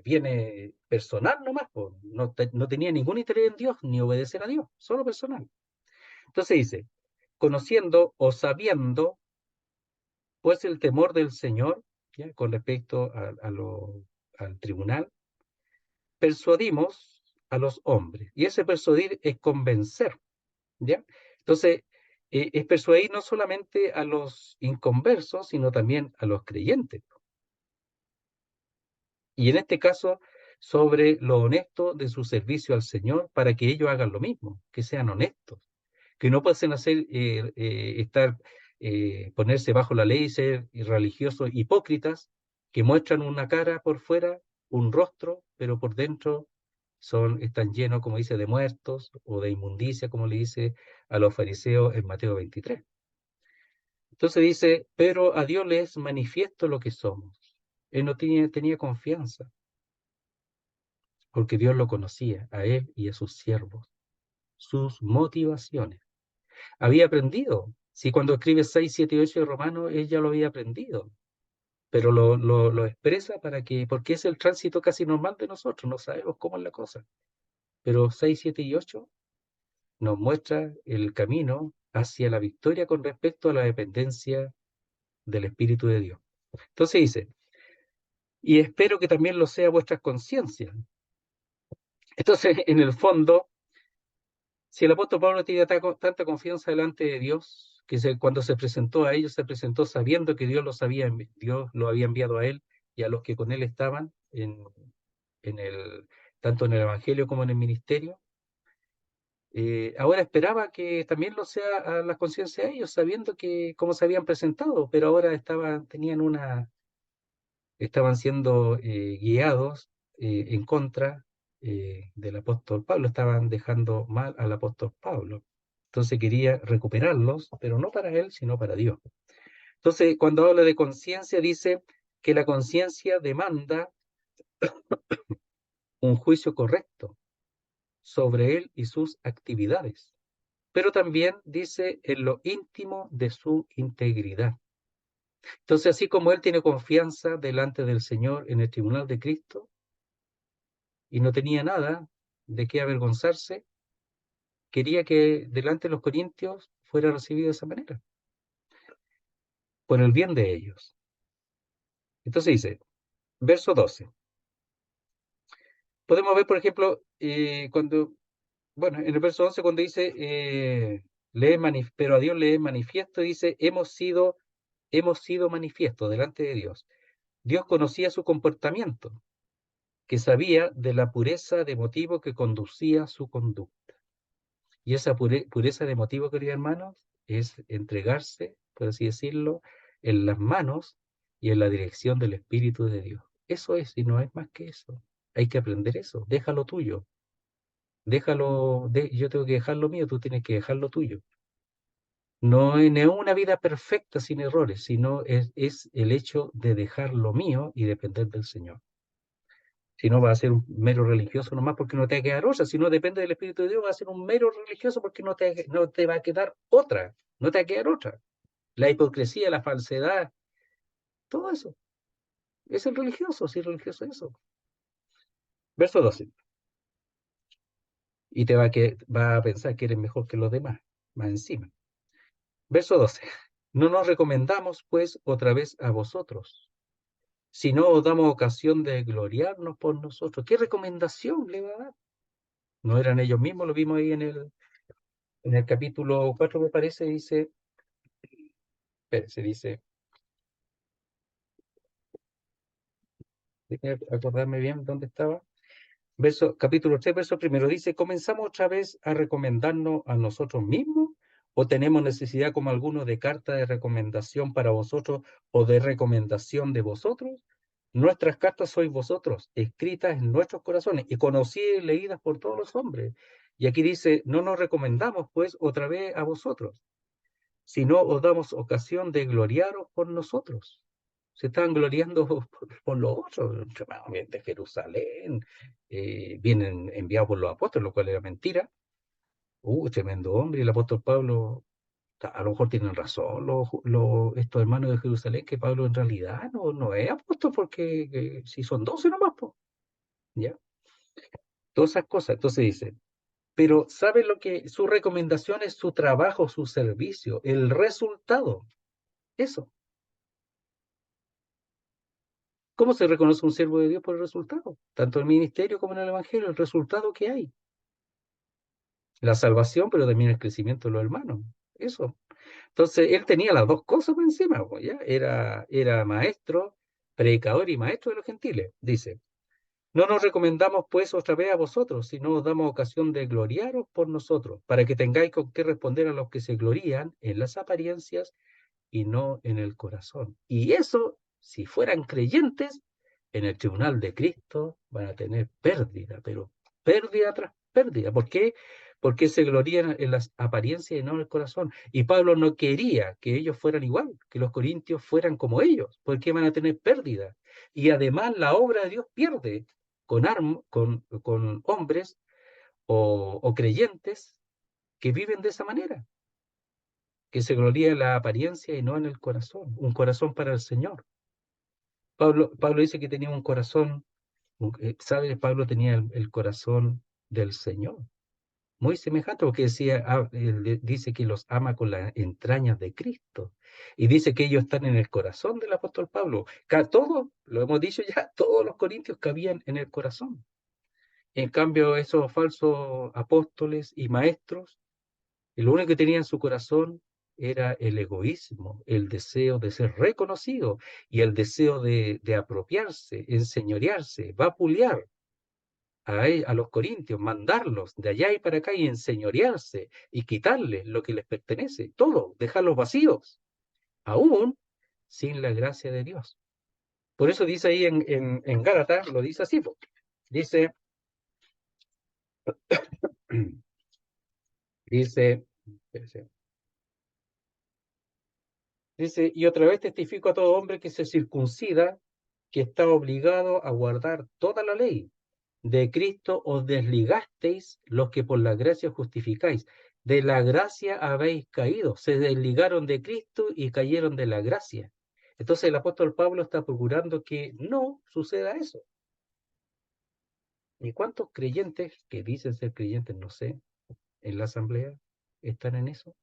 bienes personal nomás, pues. No, no tenía ningún interés en Dios ni obedecer a Dios, solo personal. Entonces dice, conociendo o sabiendo pues el temor del Señor, ¿ya? Con respecto al tribunal, persuadimos a los hombres. Y ese persuadir es convencer, ¿ya? Entonces, es persuadir no solamente a los inconversos, sino también a los creyentes. Y en este caso, sobre lo honesto de su servicio al Señor, para que ellos hagan lo mismo, que sean honestos, que no pueden hacer, ponerse bajo la ley y ser religiosos hipócritas, que muestran una cara por fuera, un rostro, pero por dentro están llenos, como dice, de muertos o de inmundicia, como le dice a los fariseos en Mateo 23. Entonces dice, pero a Dios le es manifiesto lo que somos. Él no tenía confianza, porque Dios lo conocía, a él y a sus siervos, sus motivaciones. Había aprendido. Si cuando escribe 6, 7 y 8 de Romano, él ya lo había aprendido, pero lo expresa porque es el tránsito casi normal de nosotros, no sabemos cómo es la cosa. Pero 6, 7 y 8 nos muestra el camino hacia la victoria con respecto a la dependencia del Espíritu de Dios. Entonces dice, y espero que también lo sea vuestras conciencias. Entonces, en el fondo, si el apóstol Pablo tiene tanta confianza delante de Dios, que cuando se presentó a ellos, se presentó sabiendo que Dios lo había enviado a él y a los que con él estaban, en tanto en el Evangelio como en el ministerio. Ahora esperaba que también lo sea a las conciencias de ellos, sabiendo que cómo se habían presentado, pero ahora estaban siendo guiados en contra del apóstol Pablo, estaban dejando mal al apóstol Pablo. Entonces quería recuperarlos, pero no para él, sino para Dios. Entonces, cuando habla de conciencia, dice que la conciencia demanda un juicio correcto sobre él y sus actividades, pero también dice en lo íntimo de su integridad. Entonces, así como él tiene confianza delante del Señor en el tribunal de Cristo, y no tenía nada de qué avergonzarse, quería que delante de los corintios fuera recibido de esa manera, por el bien de ellos. Entonces dice, verso 12. Podemos ver, por ejemplo, en el verso 11, cuando dice, pero a Dios le es manifiesto, dice, hemos sido manifiestos delante de Dios. Dios conocía su comportamiento, que sabía de la pureza de motivo que conducía su conducta. Y esa pureza de motivo, queridos hermanos, es entregarse, por así decirlo, en las manos y en la dirección del Espíritu de Dios. Eso es, y no es más que eso. Hay que aprender eso. Déjalo tuyo. Yo tengo que dejar lo mío, tú tienes que dejar lo tuyo. No es una vida perfecta sin errores, sino es el hecho de dejar lo mío y depender del Señor. Si no, va a ser un mero religioso nomás porque no te va a quedar otra. Si no depende del Espíritu de Dios, va a ser un mero religioso porque no te va a quedar otra. No te va a quedar otra. La hipocresía, la falsedad, todo eso. Es el religioso, sí, el religioso es eso. Verso 12. Y va a pensar que eres mejor que los demás, más encima. Verso 12. No nos recomendamos, pues, otra vez a vosotros, si no os damos ocasión de gloriarnos por nosotros. ¿Qué recomendación le va a dar? No eran ellos mismos, lo vimos ahí en el capítulo 4, me parece, dice, déjame acordarme bien dónde estaba. Capítulo 3, verso primero, dice, ¿comenzamos otra vez a recomendarnos a nosotros mismos? ¿O tenemos necesidad como alguno de carta de recomendación para vosotros o de recomendación de vosotros? Nuestras cartas sois vosotros, escritas en nuestros corazones y conocidas y leídas por todos los hombres. Y aquí dice, no nos recomendamos pues otra vez a vosotros, sino os damos ocasión de gloriaros por nosotros. Se estaban gloriando por los otros, extremadamente Jerusalén, vienen enviados por los apóstoles, lo cual era mentira. Tremendo hombre, y el apóstol Pablo, a lo mejor tienen razón estos hermanos de Jerusalén, que Pablo en realidad no es apóstol, porque si son 12 nomás, pues, ¿ya? Todas esas cosas. Entonces dice, pero ¿sabe lo que su recomendación es? Su trabajo, su servicio, el resultado. Eso. ¿Cómo se reconoce un siervo de Dios? Por el resultado, tanto en el ministerio como en el evangelio, el resultado que hay. La salvación, pero también el crecimiento de los hermanos. Eso. Entonces, él tenía las dos cosas por encima, pues, ¿ya? Era maestro, predicador y maestro de los gentiles. Dice, no nos recomendamos pues otra vez a vosotros, sino os damos ocasión de gloriaros por nosotros, para que tengáis con qué responder a los que se glorían en las apariencias y no en el corazón. Y eso, si fueran creyentes, en el tribunal de Cristo van a tener pérdida, pero pérdida tras pérdida. ¿Por qué? Porque se glorían en las apariencias y no en el corazón. Y Pablo no quería que ellos fueran igual, que los corintios fueran como ellos, porque van a tener pérdida. Y además la obra de Dios pierde con hombres o creyentes que viven de esa manera, que se gloría en la apariencia y no en el corazón, un corazón para el Señor. Pablo dice que tenía un corazón, ¿sabes? Pablo tenía el corazón del Señor, muy semejante, porque decía, dice que los ama con las entrañas de Cristo, y dice que ellos están en el corazón del apóstol Pablo. Todos, lo hemos dicho ya, todos los corintios cabían en el corazón. En cambio, esos falsos apóstoles y maestros, y lo único que tenía en su corazón era el egoísmo, el deseo de ser reconocido y el deseo de apropiarse, enseñorearse, vapulear a los corintios, mandarlos de allá y para acá y enseñorearse y quitarles lo que les pertenece, todo, dejarlos vacíos, aún sin la gracia de Dios. Por eso dice ahí en Gálatas, lo dice así, dice, dice, dice, y otra vez testifico a todo hombre que se circuncida, que está obligado a guardar toda la ley. De Cristo os desligasteis los que por la gracia justificáis. De la gracia habéis caído. Se desligaron de Cristo y cayeron de la gracia. Entonces el apóstol Pablo está procurando que no suceda eso. ¿Y cuántos creyentes que dicen ser creyentes, no sé, en la asamblea, están en eso?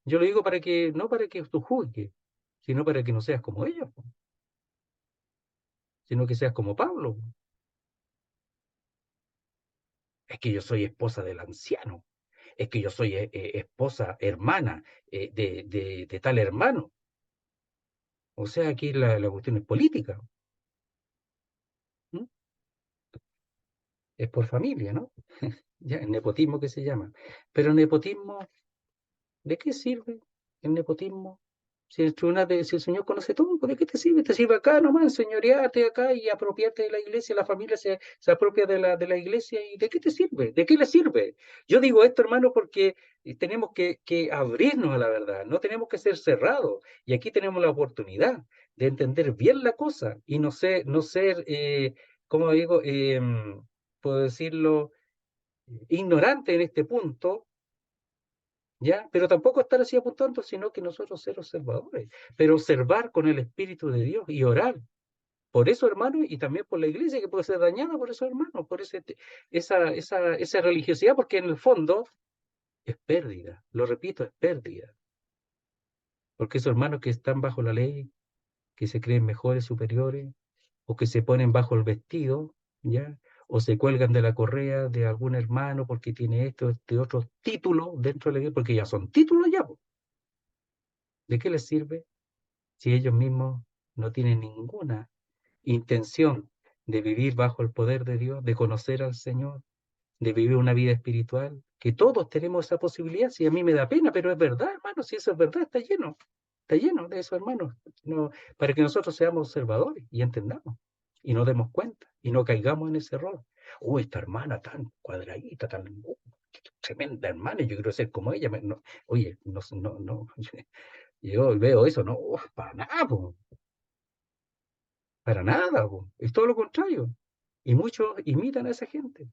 Yo lo digo para que, no para que tú juzgues, sino para que no seas como ellos, sino que seas como Pablo. Es que yo soy esposa del anciano, es que yo soy esposa, hermana de tal hermano. O sea, aquí la cuestión es política, ¿no? Es por familia, ¿no? Ya, el nepotismo que se llama. Pero el nepotismo, ¿de qué sirve el nepotismo? Si el Señor conoce todo, ¿de qué te sirve? Te sirve acá nomás, enseñorearte acá y apropiarte de la iglesia, la familia se apropia de la iglesia, ¿y de qué te sirve? ¿De qué le sirve? Yo digo esto, hermano, porque tenemos que abrirnos a la verdad, no tenemos que ser cerrados, y aquí tenemos la oportunidad de entender bien la cosa y no ser ¿cómo digo? Puedo decirlo, ignorante en este punto, ¿ya? Pero tampoco estar así apuntando, sino que nosotros ser observadores, pero observar con el Espíritu de Dios y orar por eso, hermano, y también por la iglesia que puede ser dañada por eso, hermano, por esa religiosidad, porque en el fondo es pérdida, lo repito, es pérdida, porque esos hermanos que están bajo la ley, que se creen mejores, superiores, o que se ponen bajo el vestido, ¿ya? O se cuelgan de la correa de algún hermano porque tiene este otro título dentro de la iglesia, porque ya son títulos ya, po. ¿De qué les sirve si ellos mismos no tienen ninguna intención de vivir bajo el poder de Dios, de conocer al Señor, de vivir una vida espiritual, que todos tenemos esa posibilidad. Si a mí me da pena, pero es verdad, hermano, si eso es verdad, está lleno de eso, hermano, no, para que nosotros seamos observadores y entendamos, y nos demos cuenta, y no caigamos en ese error. Esta hermana tan cuadradita, tan tremenda hermana, yo quiero ser como ella. No, oye, no, no, no, yo veo eso, no, para nada, po, para nada, po, es todo lo contrario. Y muchos imitan a esa gente.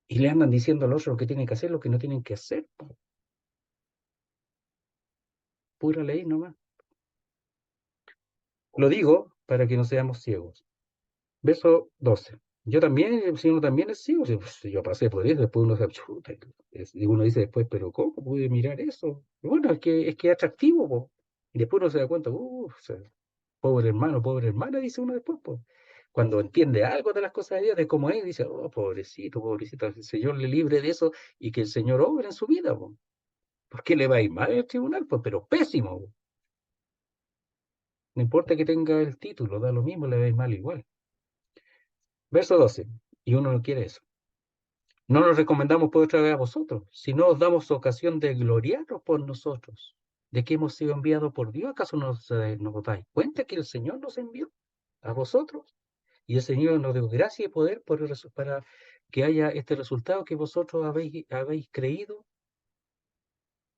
Y le andan diciendo al otro lo que tienen que hacer, lo que no tienen que hacer. Po. Pura ley nomás. Lo digo para que no seamos ciegos. Verso 12. Yo también, el Señor también es ciego. Pues, yo pasé por eso, después uno se chuta. Y uno dice después, pero ¿cómo pude mirar eso? Y bueno, es que es atractivo, po. Y después uno se da cuenta, pobre hermano, pobre hermana, dice uno después, po. Cuando entiende algo de las cosas de Dios, de cómo es, dice, pobrecito, pobrecito, el Señor le libre de eso y que el Señor obre en su vida, po. ¿Por qué le va a ir mal en el tribunal? Pues, pero pésimo. Po. No importa que tenga el título, da lo mismo, le va a ir mal igual. Verso 12. Y uno no quiere eso. No nos recomendamos por otra vez a vosotros, sino os damos ocasión de gloriaros por nosotros, de que hemos sido enviados por Dios. ¿Acaso nos dais cuenta que el Señor nos envió a vosotros? Y el Señor nos dio gracia y poder para que haya este resultado que vosotros habéis creído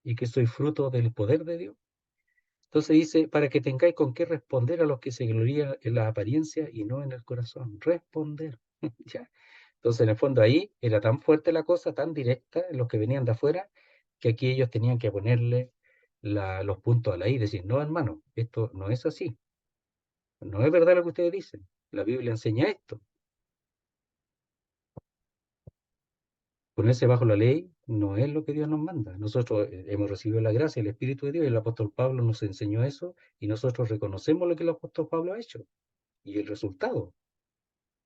y que sois fruto del poder de Dios. Entonces dice, para que tengáis con qué responder a los que se glorían en la apariencia y no en el corazón. Responder. ¿Ya? Entonces, en el fondo ahí era tan fuerte la cosa, tan directa, los que venían de afuera, que aquí ellos tenían que ponerle los puntos a la I y decir, no, hermano, esto no es así. No es verdad lo que ustedes dicen. La Biblia enseña esto. Ponerse bajo la ley no es lo que Dios nos manda. Nosotros hemos recibido la gracia, el Espíritu de Dios, y el apóstol Pablo nos enseñó eso, y nosotros reconocemos lo que el apóstol Pablo ha hecho. Y el resultado,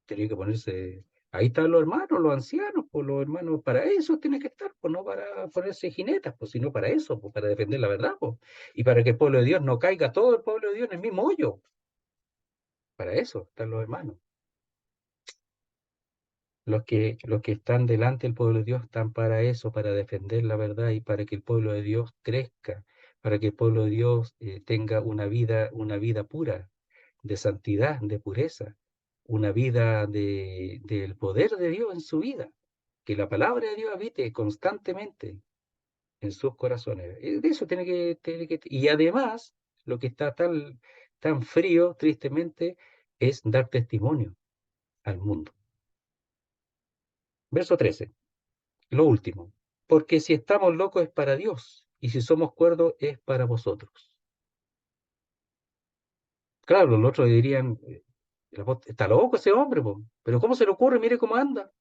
tenía que ponerse, ahí están los hermanos, los ancianos, pues los hermanos, para eso tienen que estar, pues no para ponerse jinetas, pues sino para eso, pues para defender la verdad, pues, y para que el pueblo de Dios no caiga todo el pueblo de Dios en el mismo hoyo. Para eso están los hermanos. Los que están delante del pueblo de Dios están para eso, para defender la verdad y para que el pueblo de Dios crezca, para que el pueblo de Dios tenga una vida pura, de santidad, de pureza, una vida del poder de Dios en su vida, que la palabra de Dios habite constantemente en sus corazones. De eso y además, lo que está tan frío, tristemente, es dar testimonio al mundo. Verso 13. Lo último, porque si estamos locos es para Dios, y si somos cuerdos es para vosotros. Claro, los otros dirían, está loco ese hombre, po. Pero ¿cómo se le ocurre? Mire cómo anda.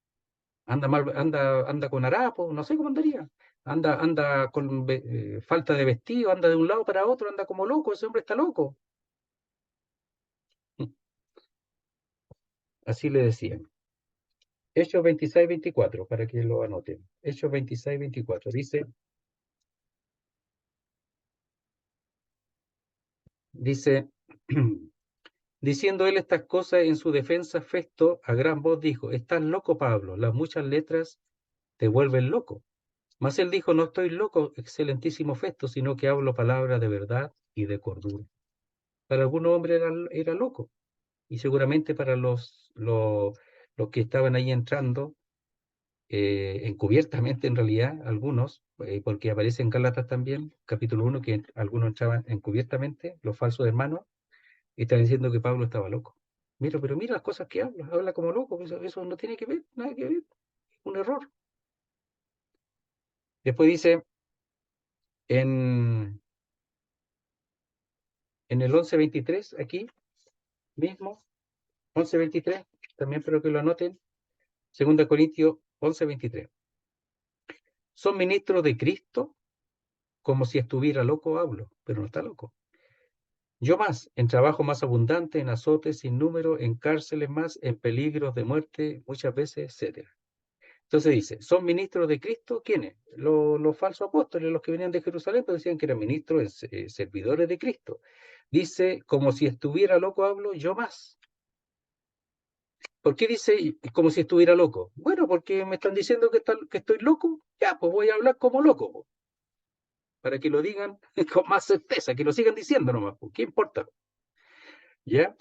Anda mal, anda con harapo, no sé cómo andaría. Anda con falta de vestido, anda de un lado para otro, anda como loco, ese hombre está loco. Así le decían. Hechos 26-24, para que lo anoten. Hechos 26-24, dice, diciendo él estas cosas en su defensa, Festo a gran voz dijo, estás loco, Pablo, las muchas letras te vuelven loco. Mas él dijo, no estoy loco, excelentísimo Festo, sino que hablo palabras de verdad y de cordura. Para algunos hombres era loco, y seguramente para los que estaban ahí entrando, encubiertamente en realidad, algunos, porque aparece en Gálatas también, capítulo 1, que algunos entraban encubiertamente, los falsos hermanos, y estaban diciendo que Pablo estaba loco. Mira, pero mira las cosas que habla como loco, eso no tiene que ver, nada que ver, un error. Después dice en, en el 11:23, aquí mismo, 11:23, también espero que lo anoten, 2 Corintios 11:23. Son ministros de Cristo, como si estuviera loco hablo, pero no está loco. Yo más, en trabajo más abundante, en azotes sin número, en cárceles más, en peligros de muerte, muchas veces, etcétera. Entonces dice, ¿son ministros de Cristo? ¿Quiénes? Los falsos apóstoles, los que venían de Jerusalén, pero decían que eran ministros, servidores de Cristo. Dice, como si estuviera loco hablo, yo más. ¿Por qué dice como si estuviera loco? Bueno, porque me están diciendo que estoy loco, ya, pues voy a hablar como loco, po, para que lo digan con más certeza, que lo sigan diciendo nomás, pues, ¿qué importa? ¿Ya?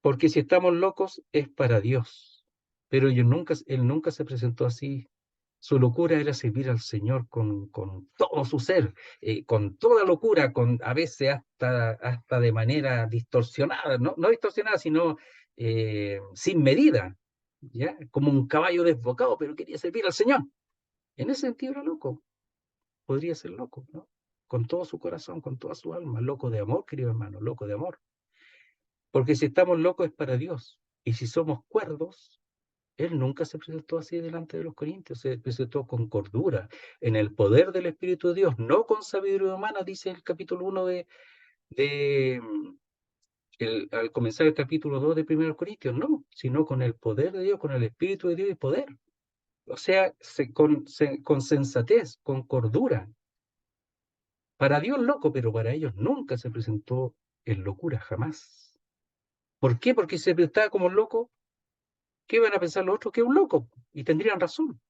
Porque si estamos locos es para Dios. Pero él nunca se presentó así. Su locura era servir al Señor con todo su ser, con toda locura, a veces hasta de manera distorsionada, no, no distorsionada, sino sin medida, ¿ya? Como un caballo desbocado, pero quería servir al Señor. En ese sentido era loco, podría ser loco, ¿no? Con todo su corazón, con toda su alma, loco de amor, querido hermano, loco de amor. Porque si estamos locos es para Dios, y si somos cuerdos, él nunca se presentó así delante de los corintios, se presentó con cordura, en el poder del Espíritu de Dios, no con sabiduría humana, dice el capítulo 1 al comenzar el capítulo 2 de 1 Corintios, no, sino con el poder de Dios, con el Espíritu de Dios y poder. O sea, con sensatez, con cordura. Para Dios loco, pero para ellos nunca se presentó en locura, jamás. ¿Por qué? Porque se presentaba como loco. ¿Qué van a pensar los otros? Que es un loco. Y tendrían razón.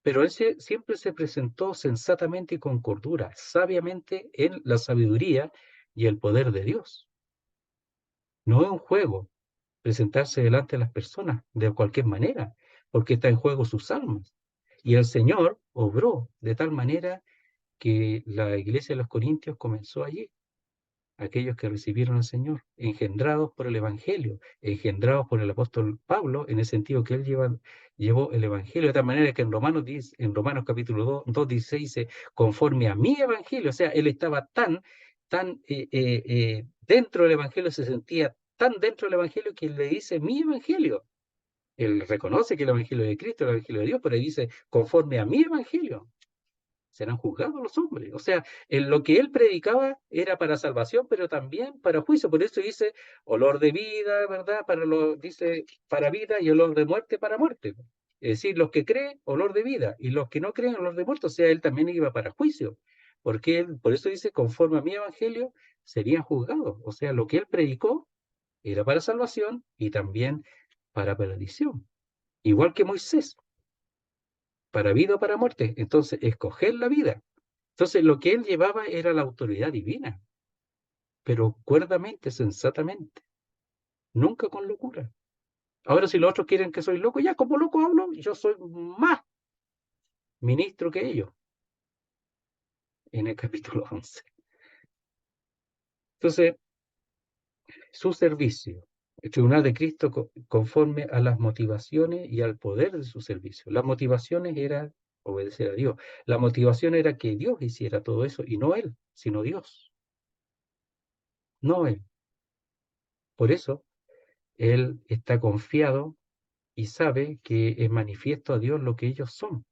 Pero él siempre se presentó sensatamente y con cordura, sabiamente en la sabiduría y el poder de Dios. No es un juego presentarse delante de las personas de cualquier manera, porque está en juego sus almas. Y el Señor obró de tal manera que la iglesia de los Corintios comenzó allí, aquellos que recibieron al Señor, engendrados por el Evangelio, engendrados por el apóstol Pablo, en el sentido que él llevó el Evangelio, de tal manera que en Romanos capítulo 2, 16 dice, conforme a mi Evangelio, o sea, él estaba tan dentro del Evangelio, se sentía tan dentro del Evangelio que le dice mi Evangelio. Él reconoce que el Evangelio de Cristo es el Evangelio de Dios, pero él dice, conforme a mi Evangelio serán juzgados los hombres. O sea, en lo que él predicaba era para salvación, pero también para juicio. Por eso dice olor de vida, ¿verdad? Dice para vida y olor de muerte para muerte. Es decir, los que creen, olor de vida, y los que no creen, olor de muerte. O sea, él también iba para juicio. Porque por eso dice, conforme a mi evangelio, serían juzgados. O sea, lo que él predicó era para salvación y también para perdición. Igual que Moisés, para vida o para muerte. Entonces, escoger la vida. Entonces, lo que él llevaba era la autoridad divina, pero cuerdamente, sensatamente, nunca con locura. Ahora, si los otros quieren que soy loco, ya como loco hablo, yo soy más ministro que ellos, en el capítulo 11. Entonces, su servicio, el tribunal de Cristo conforme a las motivaciones y al poder de su servicio. Las motivaciones eran obedecer a Dios. La motivación era que Dios hiciera todo eso, y no él, sino Dios, no él. Por eso, él está confiado y sabe que es manifiesto a Dios lo que ellos son,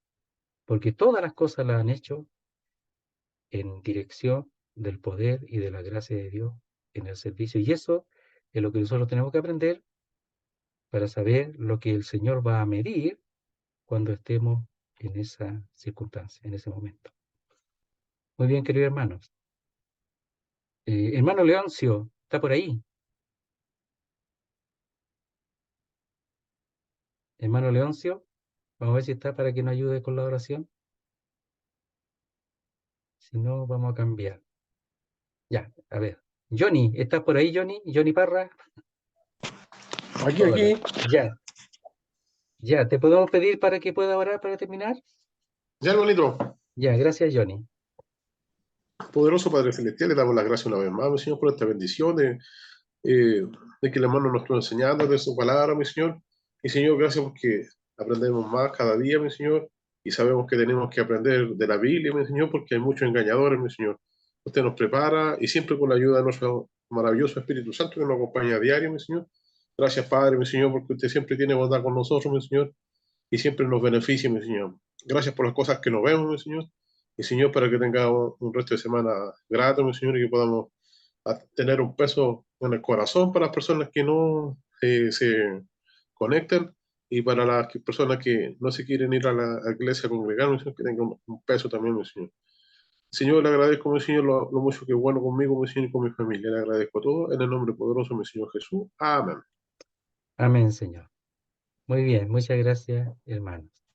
porque todas las cosas las han hecho en dirección del poder y de la gracia de Dios en el servicio. Y eso es lo que nosotros tenemos que aprender para saber lo que el Señor va a medir cuando estemos en esa circunstancia, en ese momento. Muy bien, queridos hermanos. Hermano Leoncio, ¿está por ahí? Hermano Leoncio, vamos a ver si está para que nos ayude con la oración. Si no, vamos a cambiar. Ya, a ver. Johnny, ¿estás por ahí, Johnny? Johnny Parra. Hola. Aquí. Ya, ¿te podemos pedir para que pueda orar para terminar? Ya, hermanito. Ya, gracias, Johnny. Poderoso Padre Celestial, le damos las gracias una vez más, mi Señor, por esta bendición de que el hermano nos está enseñando de su palabra, mi Señor. Y, Señor, gracias porque aprendemos más cada día, mi Señor, y sabemos que tenemos que aprender de la Biblia, mi Señor, porque hay muchos engañadores, mi Señor. Usted nos prepara y siempre con la ayuda de nuestro maravilloso Espíritu Santo que nos acompaña a diario, mi Señor. Gracias, Padre, mi Señor, porque usted siempre tiene bondad con nosotros, mi Señor, y siempre nos beneficia, mi Señor. Gracias por las cosas que no vemos, mi Señor. Y, Señor, para que tengamos un resto de semana grato, mi Señor, y que podamos tener un peso en el corazón para las personas que no se conectan. Y para las personas que no se quieren ir a la iglesia a congregar, mi Señor, que tengan un peso también, mi Señor. Señor, le agradezco, mi Señor, lo mucho que es bueno conmigo, mi Señor, y con mi familia. Le agradezco todo en el nombre poderoso de mi Señor Jesús. Amén. Amén, Señor. Muy bien, muchas gracias, hermanos.